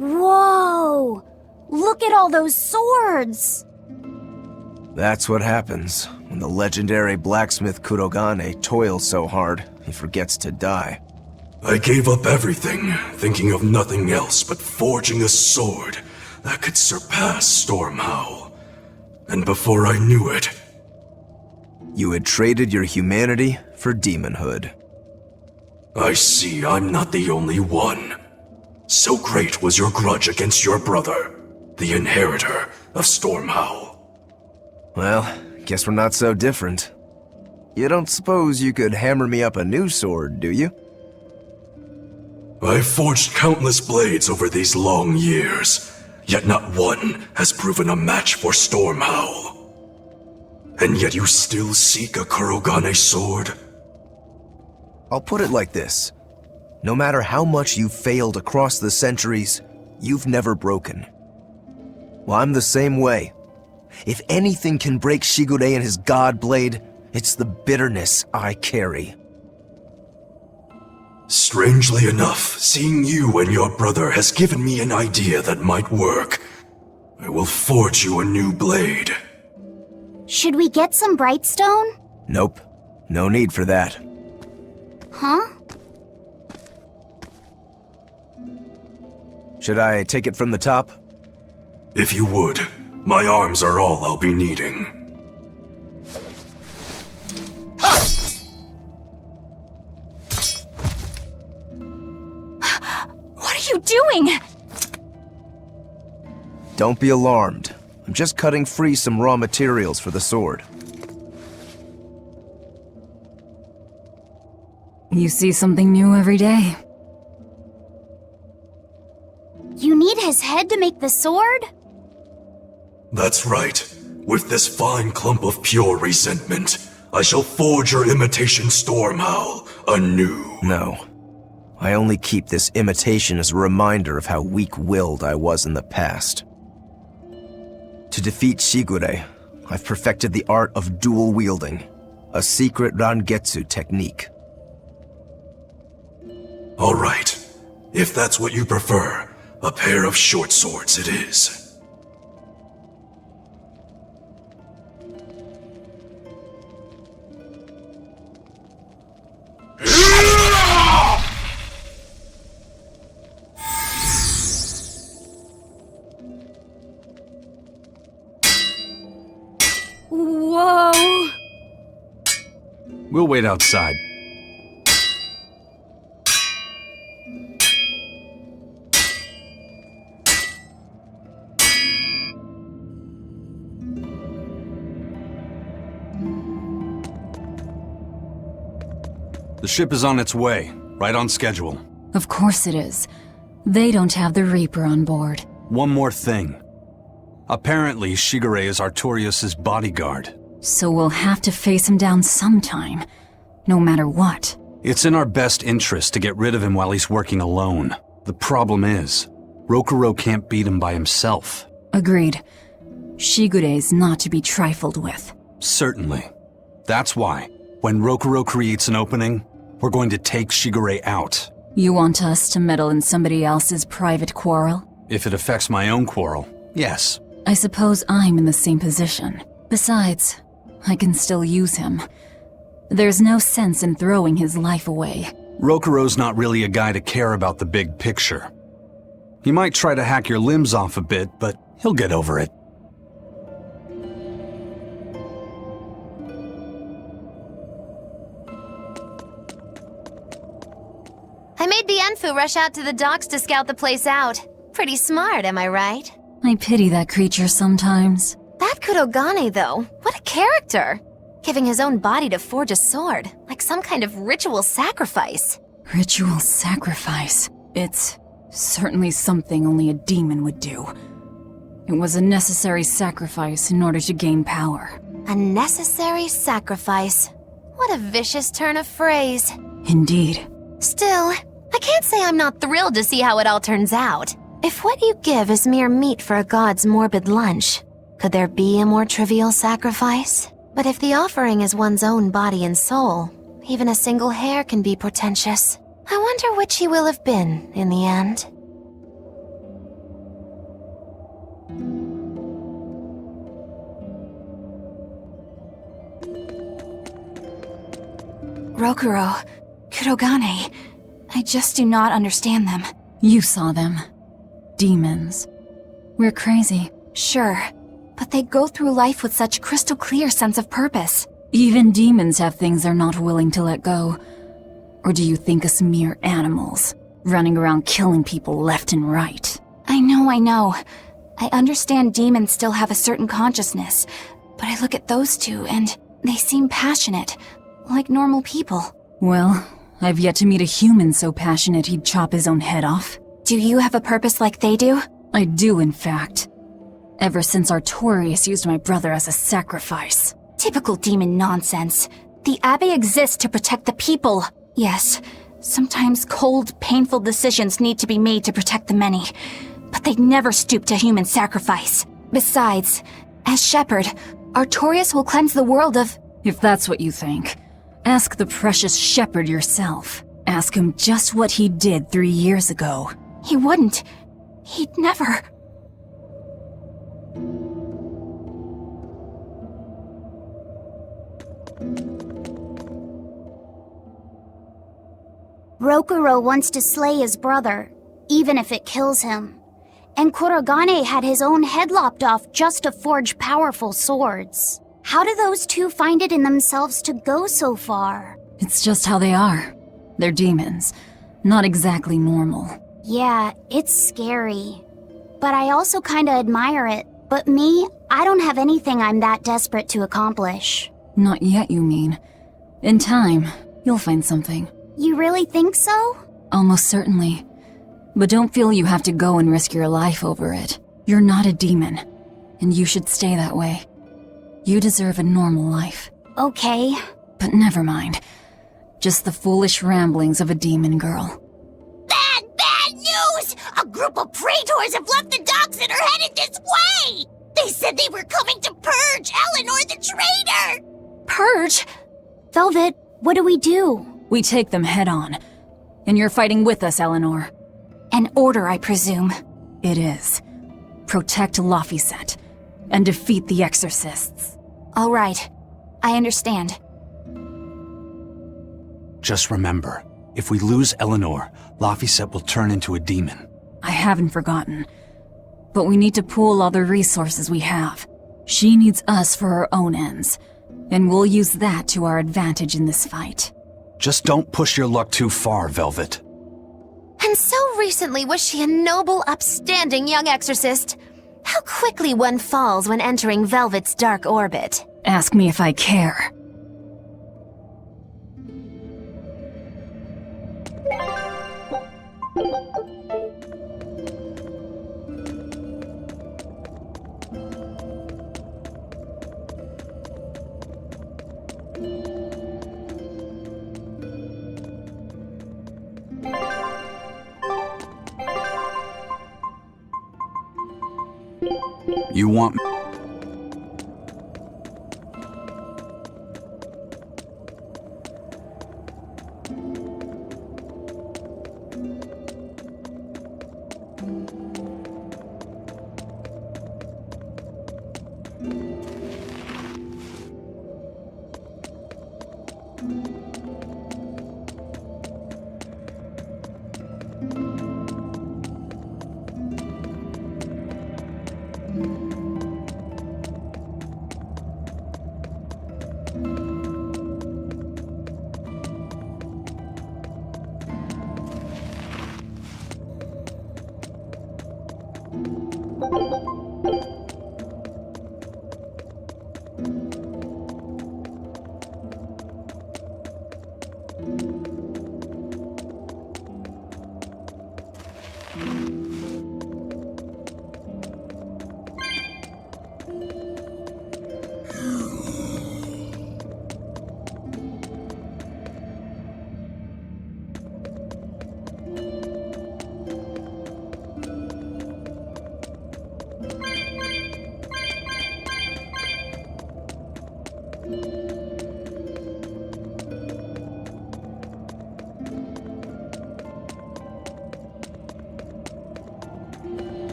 Whoa! Look at all those swords! That's what happens when the legendary blacksmith Kurogane toils so hard, he forgets to die. I gave up everything, thinking of nothing else but forging a sword that could surpass Stormhowl. And before I knew it... You had traded your humanity for demonhood. I see I'm not the only one. So great was your grudge against your brother, the inheritor of Stormhowl. Well, guess we're not so different. You don't suppose you could hammer me up a new sword, do you? I've forged countless blades over these long years, yet not one has proven a match for Stormhowl. And yet you still seek a Kurogane sword? I'll put it like this. No matter how much you've failed across the centuries, you've never broken. Well, I'm the same way. If anything can break Shigure and his god blade, it's the bitterness I carry. Strangely enough, seeing you and your brother has given me an idea that might work. I will forge you a new blade. Should we get some Brightstone? Nope. No need for that. Huh? Should I take it from the top? If you would. My arms are all I'll be needing. What are you doing? Don't be alarmed. I'm just cutting free some raw materials for the sword. You see something new every day. You need his head to make the sword? That's right. With this fine clump of pure resentment, I shall forge your imitation Stormhowl anew. No. I only keep this imitation as a reminder of how weak-willed I was in the past. To defeat Shigure, I've perfected the art of dual wielding, a secret Rangetsu technique. All right. If that's what you prefer, a pair of short swords it is. Whoa! We'll wait outside. The ship is on its way, right on schedule. Of course it is. They don't have the Reaper on board. One more thing. Apparently, Shigure is Artorias' bodyguard. So we'll have to face him down sometime, no matter what. It's in our best interest to get rid of him while he's working alone. The problem is, Rokuro can't beat him by himself. Agreed. Shigure is not to be trifled with. Certainly. That's why, when Rokuro creates an opening, we're going to take Shigure out. You want us to meddle in somebody else's private quarrel? If it affects my own quarrel, yes. I suppose I'm in the same position. Besides, I can still use him. There's no sense in throwing his life away. Rokuro's not really a guy to care about the big picture. He might try to hack your limbs off a bit, but he'll get over it. I made the Enfu rush out to the docks to scout the place out. Pretty smart, am I right? I pity that creature sometimes. That Kurogane, though, what a character! Giving his own body to forge a sword, like some kind of ritual sacrifice. Ritual sacrifice. It's certainly something only a demon would do. It was a necessary sacrifice in order to gain power. A necessary sacrifice. What a vicious turn of phrase. Indeed. Still, I can't say I'm not thrilled to see how it all turns out. If what you give is mere meat for a god's morbid lunch, could there be a more trivial sacrifice? But if the offering is one's own body and soul, even a single hair can be portentous. I wonder which he will have been in the end. Rokuro, Kurogane, I just do not understand them. You saw them. Demons. We're crazy. Sure, but they go through life with such crystal clear sense of purpose. Even demons have things they're not willing to let go. Or do you think us mere animals, running around killing people left and right? I know. I understand demons still have a certain consciousness, but I look at those two and they seem passionate, like normal people. Well, I've yet to meet a human so passionate he'd chop his own head off. Do you have a purpose like they do? I do, in fact. Ever since Artorias used my brother as a sacrifice. Typical demon nonsense. The Abbey exists to protect the people. Yes, sometimes cold, painful decisions need to be made to protect the many, but they never stoop to human sacrifice. Besides, as shepherd, Artorias will cleanse the world of— If that's what you think, ask the precious shepherd yourself. Ask him just what he did 3 years ago. He wouldn't. He'd never. Rokuro wants to slay his brother, even if it kills him. And Kurogane had his own head lopped off just to forge powerful swords. How do those two find it in themselves to go so far? It's just how they are. They're demons. Not exactly normal. Yeah, it's scary. But I also kinda admire it. But me, I don't have anything I'm that desperate to accomplish. Not yet, you mean. In time, you'll find something. You really think so? Almost certainly. But don't feel you have to go and risk your life over it. You're not a demon, and you should stay that way. You deserve a normal life. Okay. But never mind. Just the foolish ramblings of a demon girl. Bad news! A group of praetors have left the docks and are headed this way! They said they were coming to purge Eleanor the traitor! Purge? Velvet, what do we do? We take them head on. And you're fighting with us, Eleanor. An order, I presume. It is. Protect Laphicet and defeat the Exorcists. All right. I understand. Just remember, if we lose Eleanor, Laphicet will turn into a demon. I haven't forgotten. But we need to pool all the resources we have. She needs us for her own ends, and we'll use that to our advantage in this fight. Just don't push your luck too far, Velvet. And so recently was she a noble, upstanding young exorcist. How quickly one falls when entering Velvet's dark orbit. Ask me if I care. You want...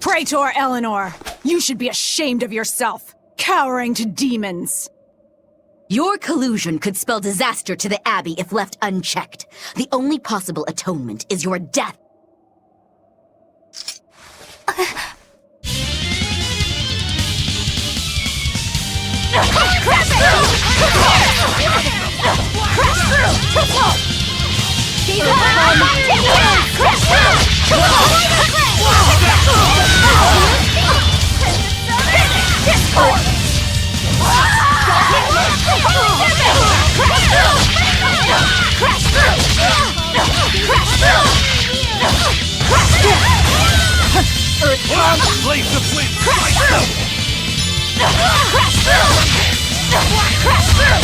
Traitor Eleanor! You should be ashamed of yourself, cowering to demons! Your collusion could spell disaster to the Abbey if left unchecked. The only possible atonement is your death. Blaze the flint! Crash through! Crash through! Crash through!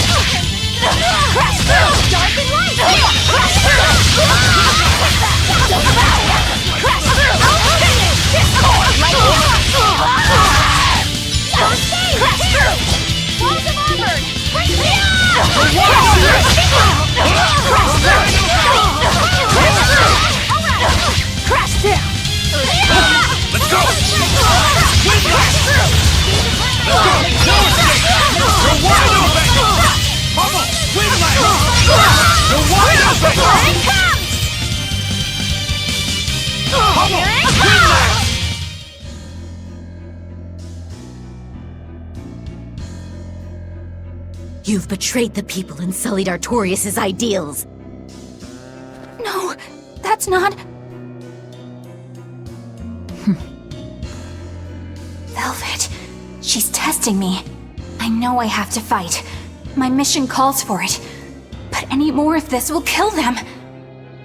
Crash through! Dark and light! Crash through! Crash through! Discord! Don't stay! Crash through! Walls of armor! Break me up! Crash down! Let's go! Windlass! Let's go! No escape! You're wide open! Pummel! Windlass! You're wide open! Here it comes! Pummel! Here it Windlass! You've betrayed the people and sullied Artorias' ideals. No, that's not... Velvet, she's testing me. I know I have to fight. My mission calls for it. But any more of this will kill them.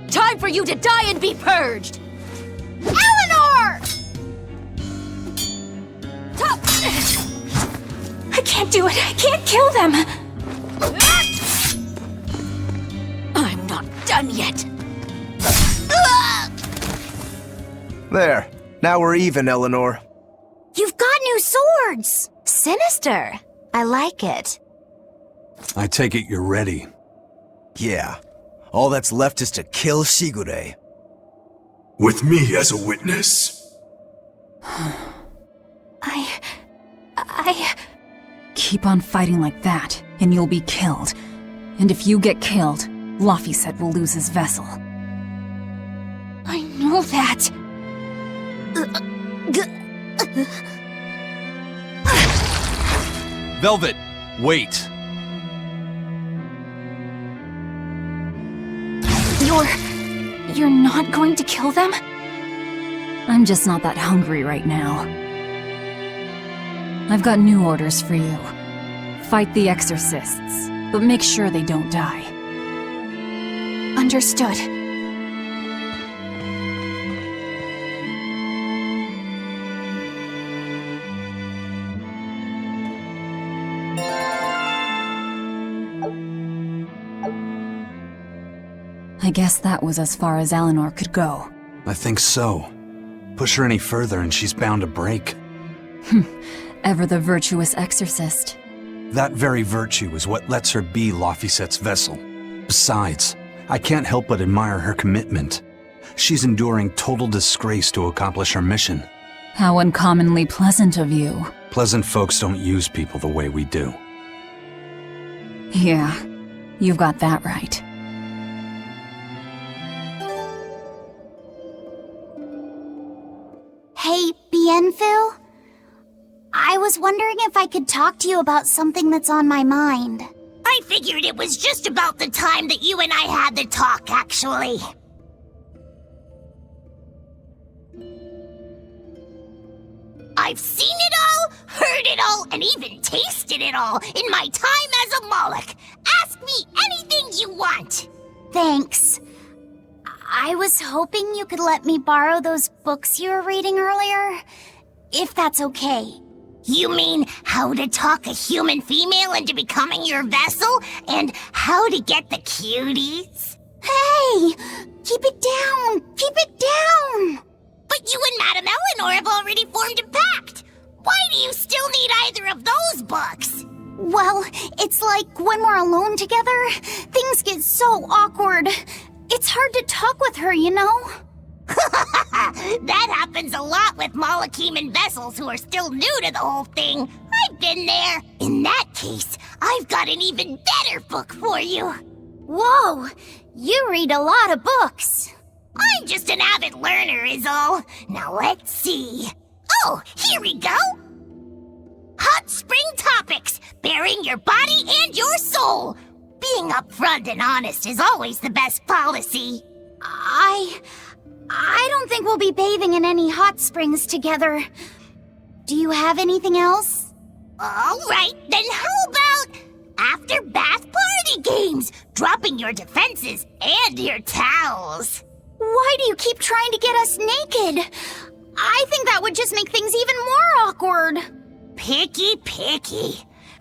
Time for you to die and be purged! Eleanor! I can't do it. I can't kill them. I done yet! There. Now we're even, Eleanor. You've got new swords! Sinister. I like it. I take it you're ready. Yeah. All that's left is to kill Shigure. With me as a witness. Keep on fighting like that, and you'll be killed. And if you get killed, Laphicet will lose his vessel. I know that. Velvet, wait. You're not going to kill them? I'm just not that hungry right now. I've got new orders for you. Fight the exorcists, but make sure they don't die. Understood. I guess that was as far as Eleanor could go. I think so. Push her any further and she's bound to break. Ever the virtuous exorcist. That very virtue is what lets her be Laphicet's vessel. Besides, I can't help but admire her commitment. She's enduring total disgrace to accomplish her mission. How uncommonly pleasant of you. Pleasant folks don't use people the way we do. Yeah, you've got that right. Hey, Bienfu? I was wondering if I could talk to you about something that's on my mind. I figured it was just about the time that you and I had the talk, actually. I've seen it all, heard it all, and even tasted it all in my time as a Moloch. Ask me anything you want. Thanks. I was hoping you could let me borrow those books you were reading earlier, if that's okay. You mean how to talk a human female into becoming your vessel, and how to get the cuties? Hey! Keep it down! Keep it down! But you and Madame Eleanor have already formed a pact. Why do you still need either of those books? Well, it's like when we're alone together, things get so awkward. It's hard to talk with her, you know? That happens a lot with Molocheman vessels who are still new to the whole thing. I've been there. In that case, I've got an even better book for you. Whoa! You read a lot of books. I'm just an avid learner is all. Now let's see. Oh, here we go. Hot Spring Topics, bearing your body and your soul. Being upfront and honest is always the best policy. I don't think we'll be bathing in any hot springs together. Do you have anything else? All right, then how about after bath party games, dropping your defenses and your towels? Why do you keep trying to get us naked? I think that would just make things even more awkward. Picky.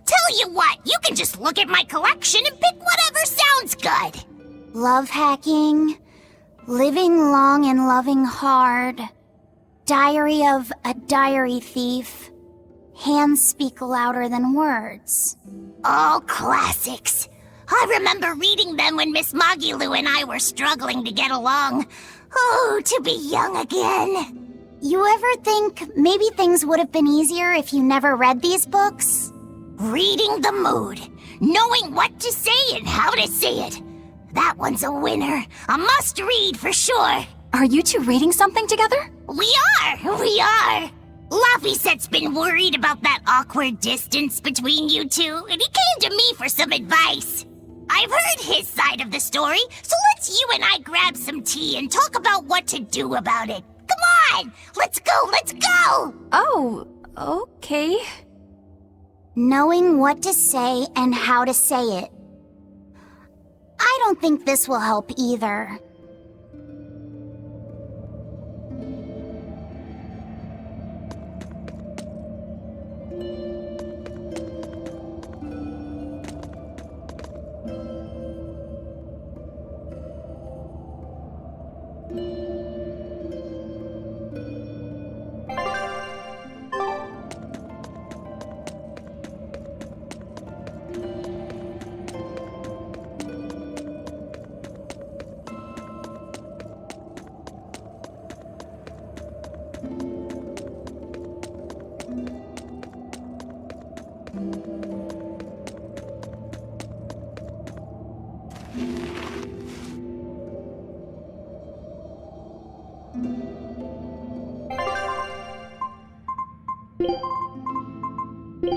Tell you what, you can just look at my collection and pick whatever sounds good. Love hacking, living long and loving hard, Diary of a Diary Thief, Hands Speak Louder Than Words. All classics. I remember reading them when Miss Magilu and I were struggling to get along. Oh, to be young again. You ever think maybe things would have been easier if you never read these books? Reading the mood, knowing what to say and how to say it. That one's a winner. A must-read for sure. Are you two reading something together? We are. Laphicet's been worried about that awkward distance between you two, and he came to me for some advice. I've heard his side of the story, so let's you and I grab some tea and talk about what to do about it. Come on, let's go. Oh, okay. Knowing what to say and how to say it. I don't think this will help either.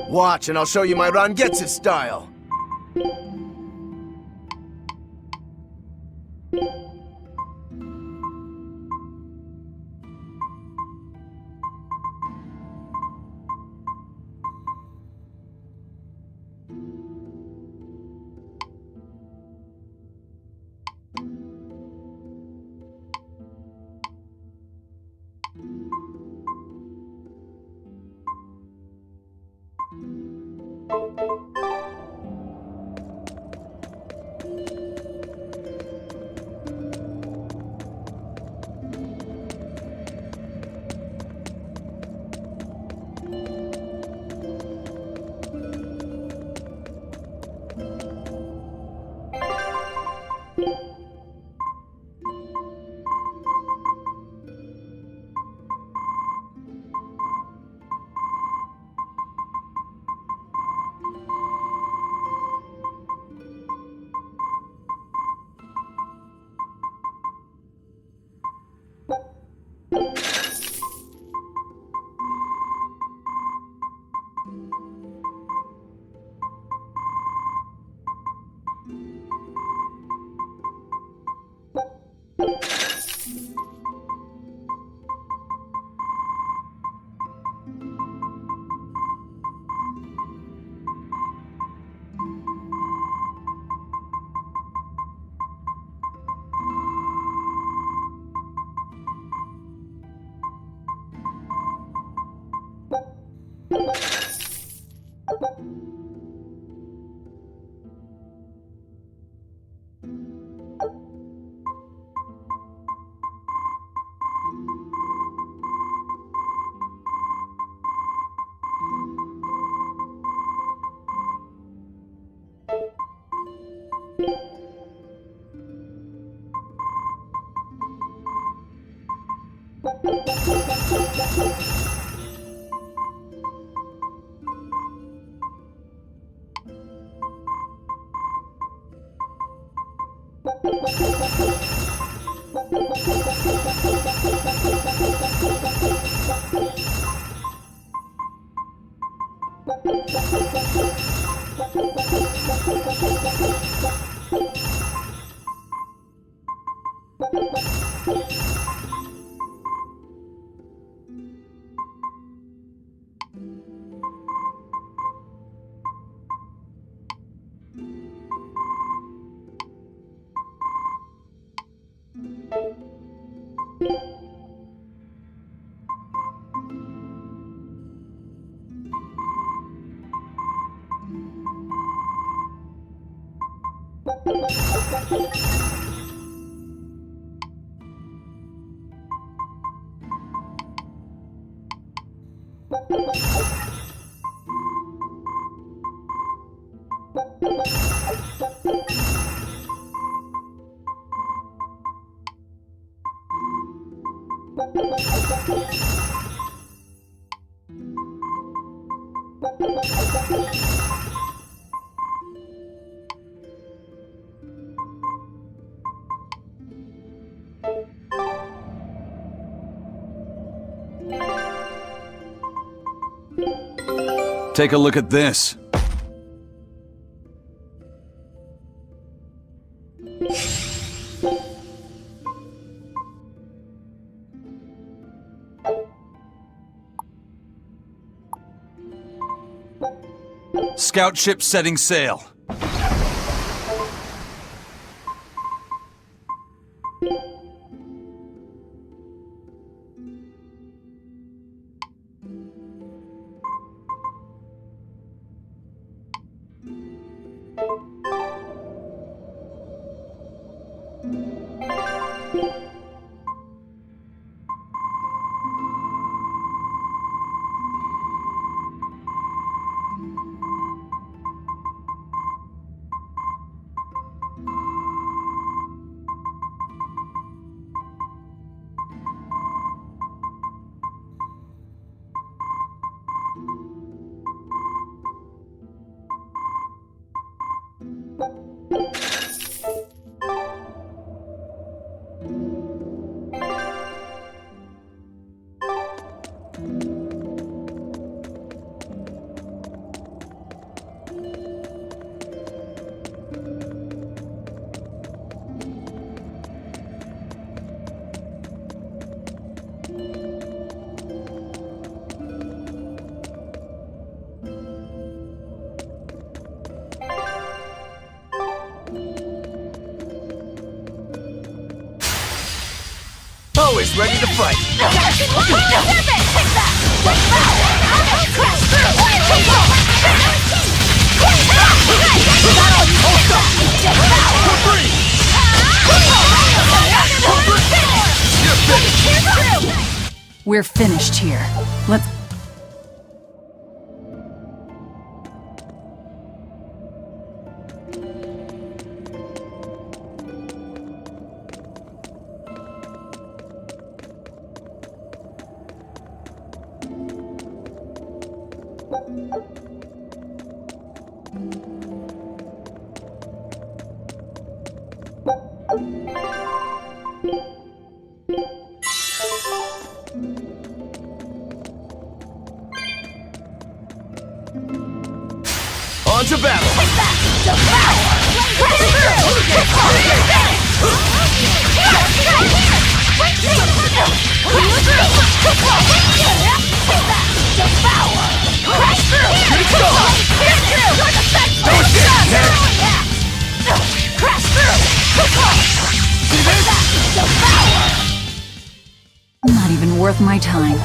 Watch, and I'll show you my Rangetsu style. Take a look at this. Scout ship setting sail. Always ready to fight. We're finished here. Let's... On to battle! Not even worth my time.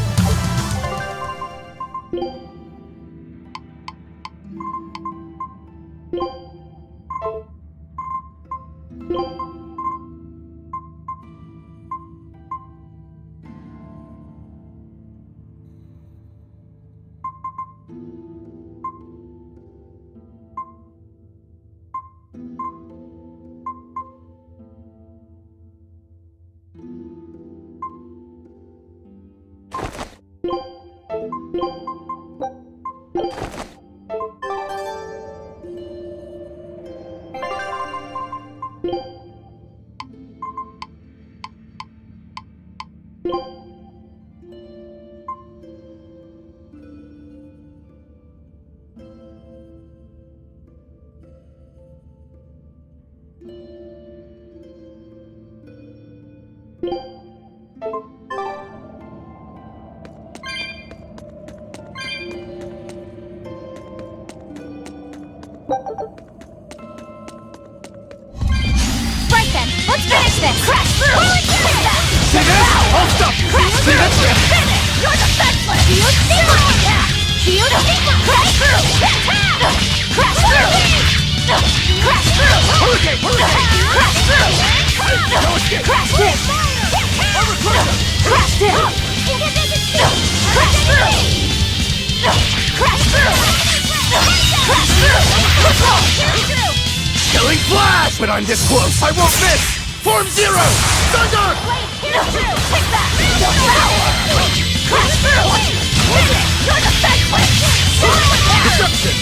Right then, let's finish this! Crash through! See this? I'll stop you! See this? You're defenseless! Shield zero! Shield zero! Crash through! Crash through! Crash through! Hurricane! Hurricane! Crash through! No escape! Crash through! Crash through! Crash through! Crash through! Crash through! Killing flash! When I'm this close, I won't miss! Form zero! Thunder! Take that! Crash through! You're defenseless! Deception!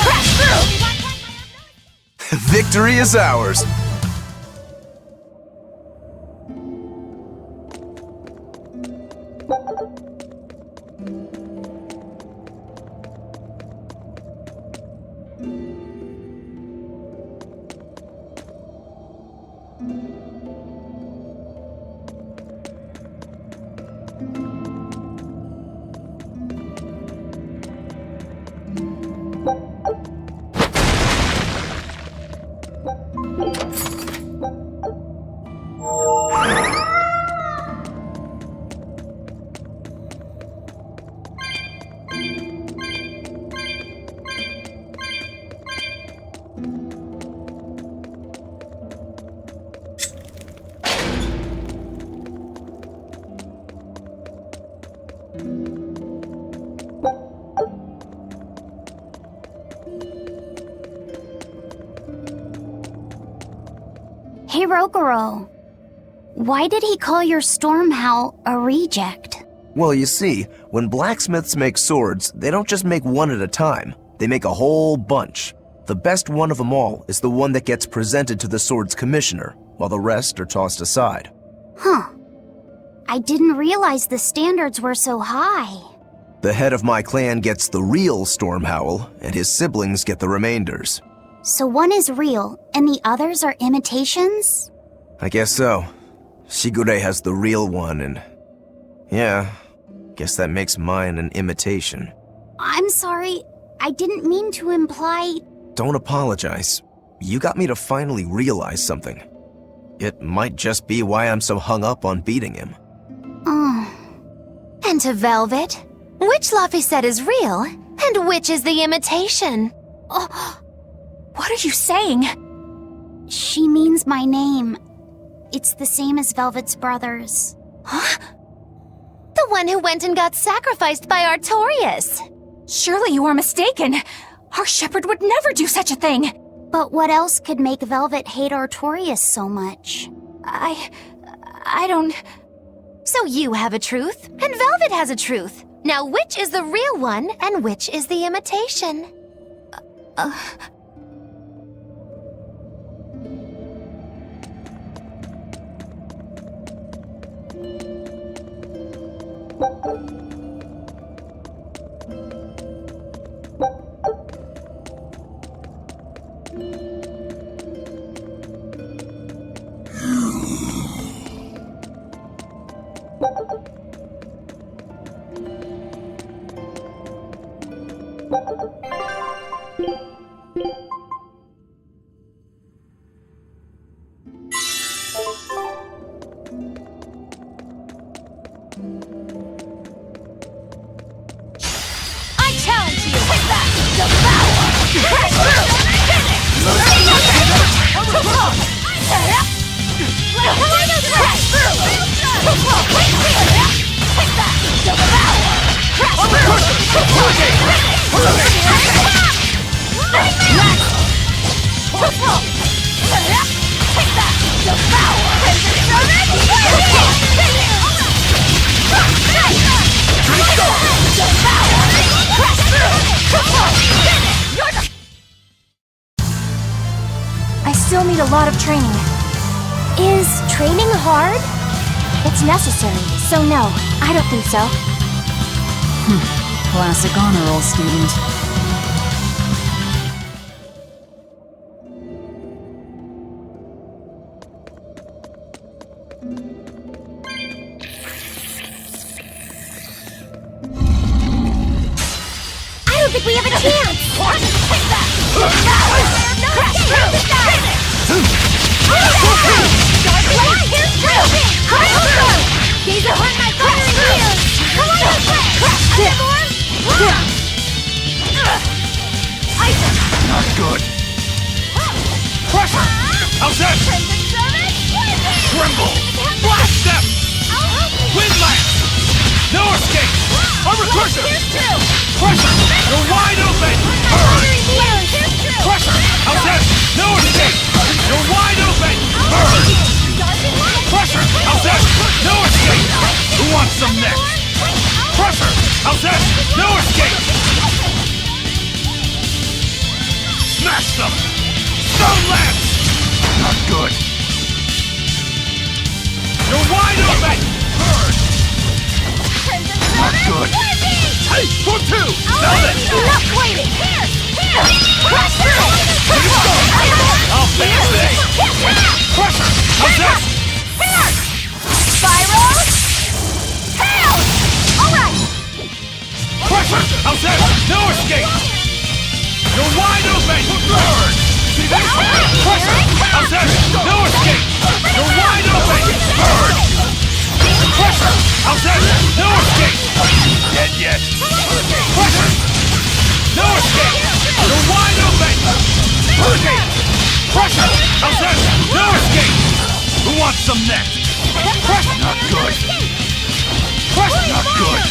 Crash through! Victory is ours. Hey, Rokuro. Why did he call your storm howl a reject? Well, you see, when blacksmiths make swords, they don't just make one at a time. They make a whole bunch. The best one of them all is the one that gets presented to the sword's commissioner, while the rest are tossed aside. Huh. I didn't realize the standards were so high. The head of my clan gets the real Storm Howl, and his siblings get the remainders. So one is real, and the others are imitations? I guess so. Shigure has the real one, and... yeah, guess that makes mine an imitation. I'm sorry, I didn't mean to imply... Don't apologize. You got me to finally realize something. It might just be why I'm so hung up on beating him. And to Velvet, which Laphicet is real, and which is the imitation? Oh, what are you saying? She means my name. It's the same as Velvet's brothers. Huh? The one who went and got sacrificed by Artorias. Surely you are mistaken. Our shepherd would never do such a thing. But what else could make Velvet hate Artorias so much? I don't... So you have a truth, and Velvet has a truth. Now which is the real one, and which is the imitation? I still need a lot of training. Is training hard? It's necessary, so no, I don't think so. Classic honor roll student. I don't think we have a chance! These are my firing wheels! Come on, Not good. Pressure! How's that? Tremble! Black step! Wind lance! No escape! Recursive! Pressure! You're wide open! Burn! Pressure! How's that? No escape! You're wide open! Burn! Pressure! How's that? No escape! Who wants some next? Pressure! How's that? No escape! Smash them! Stone lance! Not good. You're wide open! Burn! Not good. Hey, for two! Velvet! Enough waiting! Here! Pressure! I'll fix this! Pressure! How's that? Here! Spiral! Tail! Alright! Pressure! How's that? No escape! You're wide open! Burn! See this? Pressure! How's that? No escape! You're wide open! Burn! Pressure! How's that? No escape! Dead yet? Pressure! No escape! You're wide open! Escape! Pressure! How's that? No escape! Who wants some next? Pressure! Not good! Pressure! Not good!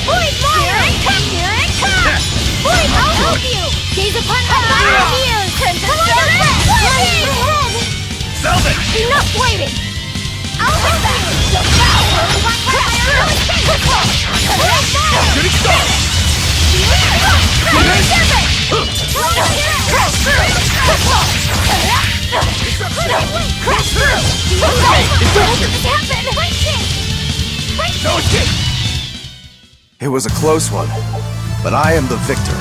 Boys, here it comes! Here it comes! Boys, I'll help you! Gaze upon my fire wheels! Come on, Velvet! enough waiting! I'll help you! Devour! Shooting star! Crash through! It was a close one, but I am the victor.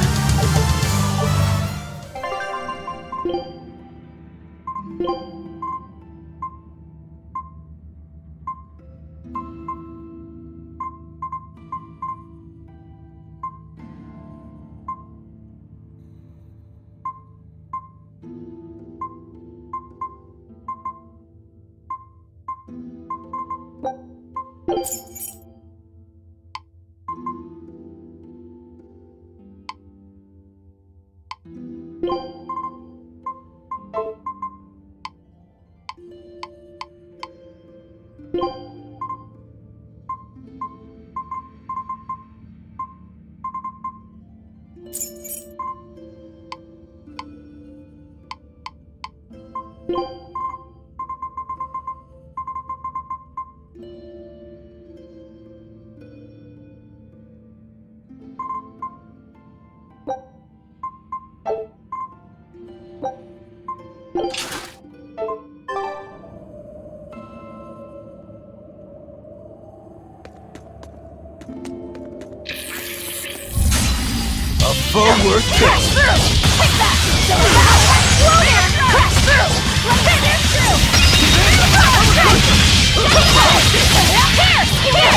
Forward Crash through! Take that! Slow down! Crash through! Let it through! Here!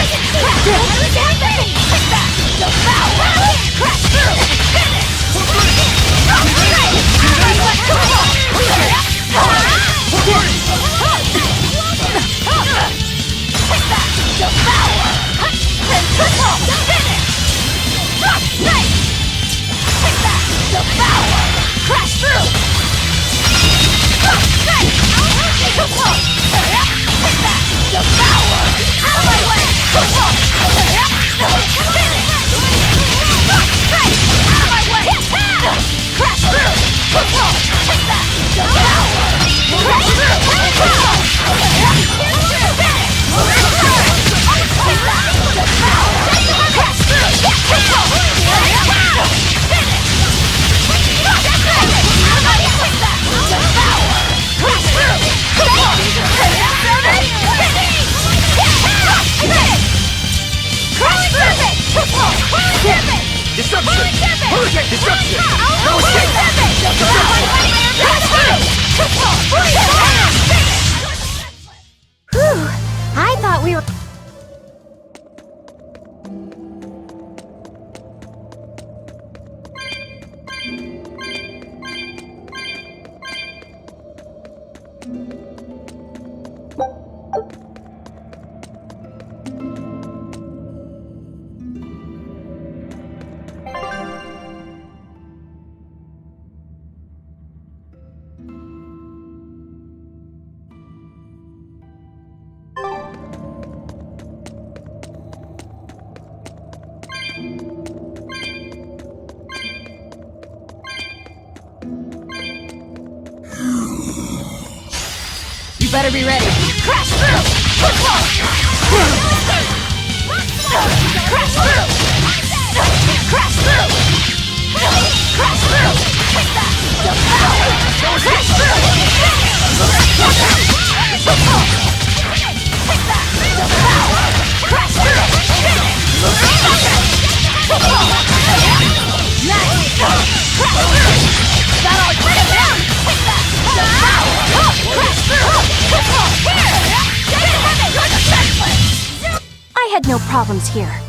Take that! Devour! Crash through! Finish! Take that! Devour! Finish! Nice! Take that! Devour! Crash through! Nice! Take that! Devour! Out of my way! Finish! Nice! Out of my way! Crash through! Take that! Devour! Crash through! Destruction! Whew! I thought we were... You better be ready. Crash through! Crash through! Crash through! Crash through! Take that! Devour! Crash through! Take that! Devour! Crash through! Nice! Crash through! That all you down! Take that! Devour! Crash through! I had no problems here.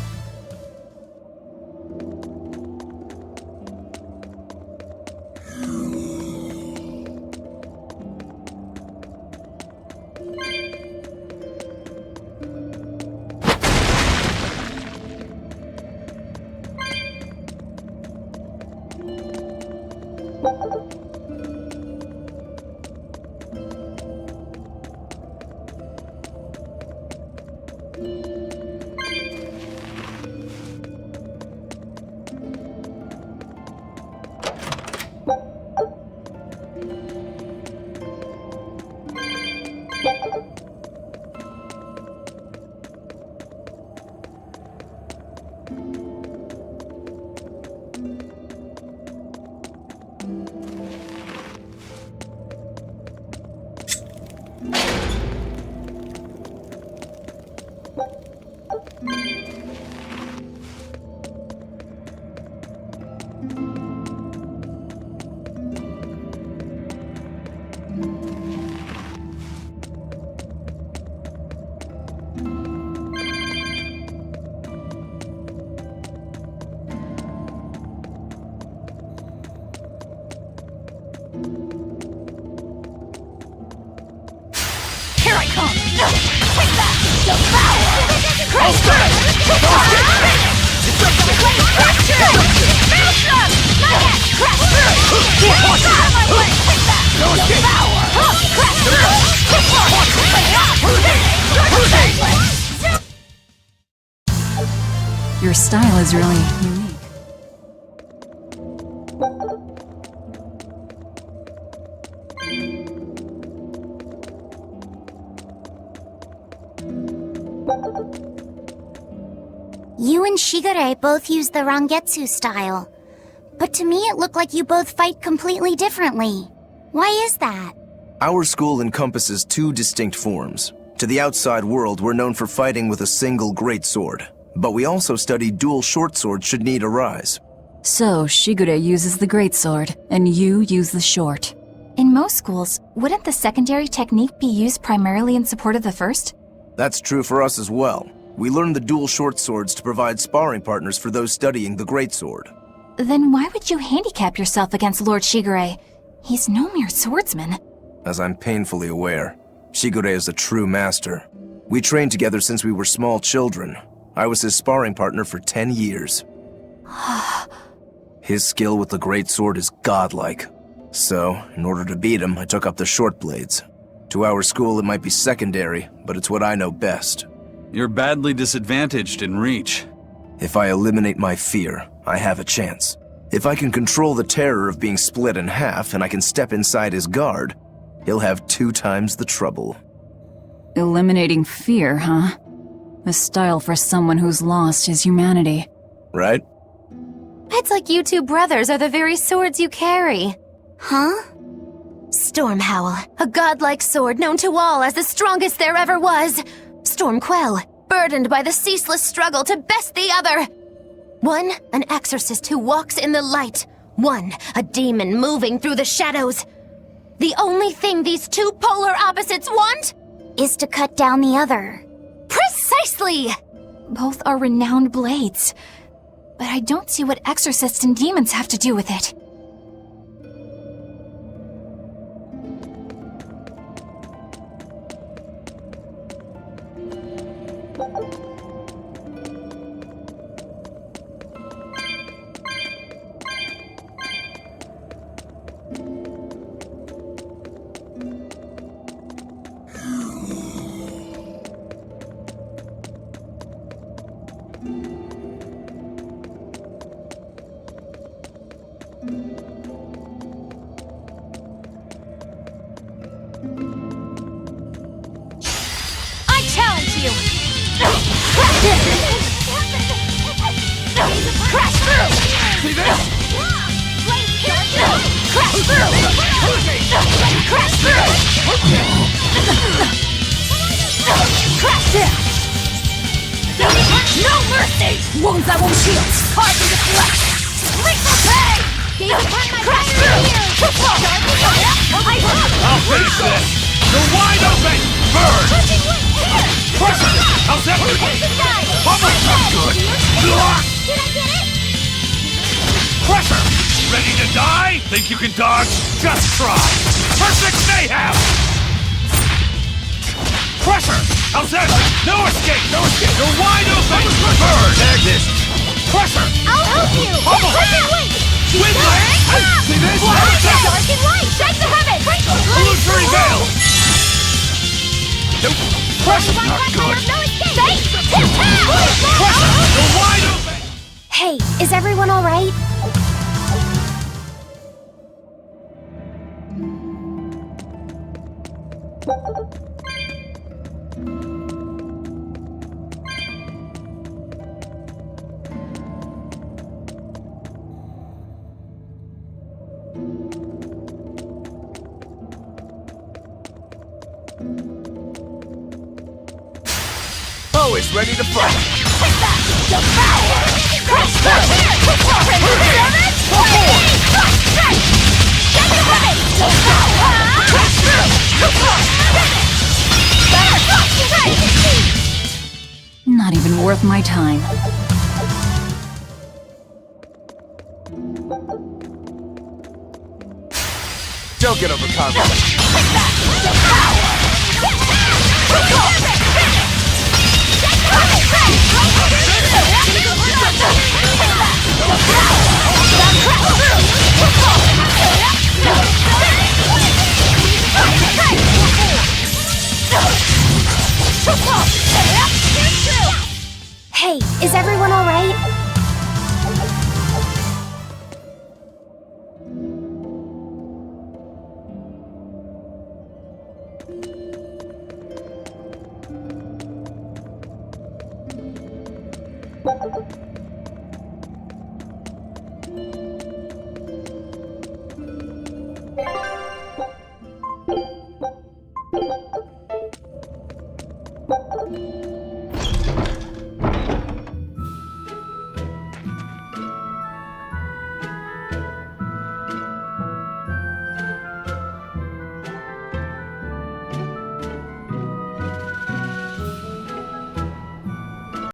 Your style is really unique. You and Shigure both use the Rangetsu style. But to me it looked like you both fight completely differently. Why is that? Our school encompasses two distinct forms. To the outside world, we're known for fighting with a single greatsword. But we also study dual short swords should need arise. So, Shigure uses the greatsword, and you use the short. In most schools, wouldn't the secondary technique be used primarily in support of the first? That's true for us as well. We learn the dual short swords to provide sparring partners for those studying the greatsword. Then why would you handicap yourself against Lord Shigure? He's no mere swordsman. As I'm painfully aware, Shigure is a true master. We trained together since we were small children. I was his sparring partner for 10 years. His skill with the greatsword is godlike. So, in order to beat him, I took up the short blades. To our school, it might be secondary, but it's what I know best. You're badly disadvantaged in reach. If I eliminate my fear, I have a chance. If I can control the terror of being split in half and I can step inside his guard, he'll have 2 times the trouble. Eliminating fear, huh? A style for someone who's lost his humanity. Right? It's like you two brothers are the very swords you carry. Huh? Stormhowl, a godlike sword known to all as the strongest there ever was. Stormquell, burdened by the ceaseless struggle to best the other. One, an exorcist who walks in the light. One, a demon moving through the shadows. The only thing these two polar opposites want is to cut down the other. Precisely! Both are renowned blades. But I don't see what exorcists and demons have to do with it. Wounds that won't heal! Carved into flesh! Lethal pay! I'll finish this! You're wide open! Burn! Crush it! How's that? Almost not good! Did I get it? Crusher! Ready to die? Think you can dodge? Just try! Perfect mayhem! Crusher! How's that? No escape! No escape! You're wide open! Burn! There this! Crusher! I'll help you! Wait! Wind blade! See this? Dark and light! Shake the heavens! Illusory veil! Nope! Crusher's not good! No escape! Crusher! You're wide open! Hey, is everyone alright? Always ready to fight! Not even worth my time. Don't get overconfident. Hey, is everyone alright? Thank you.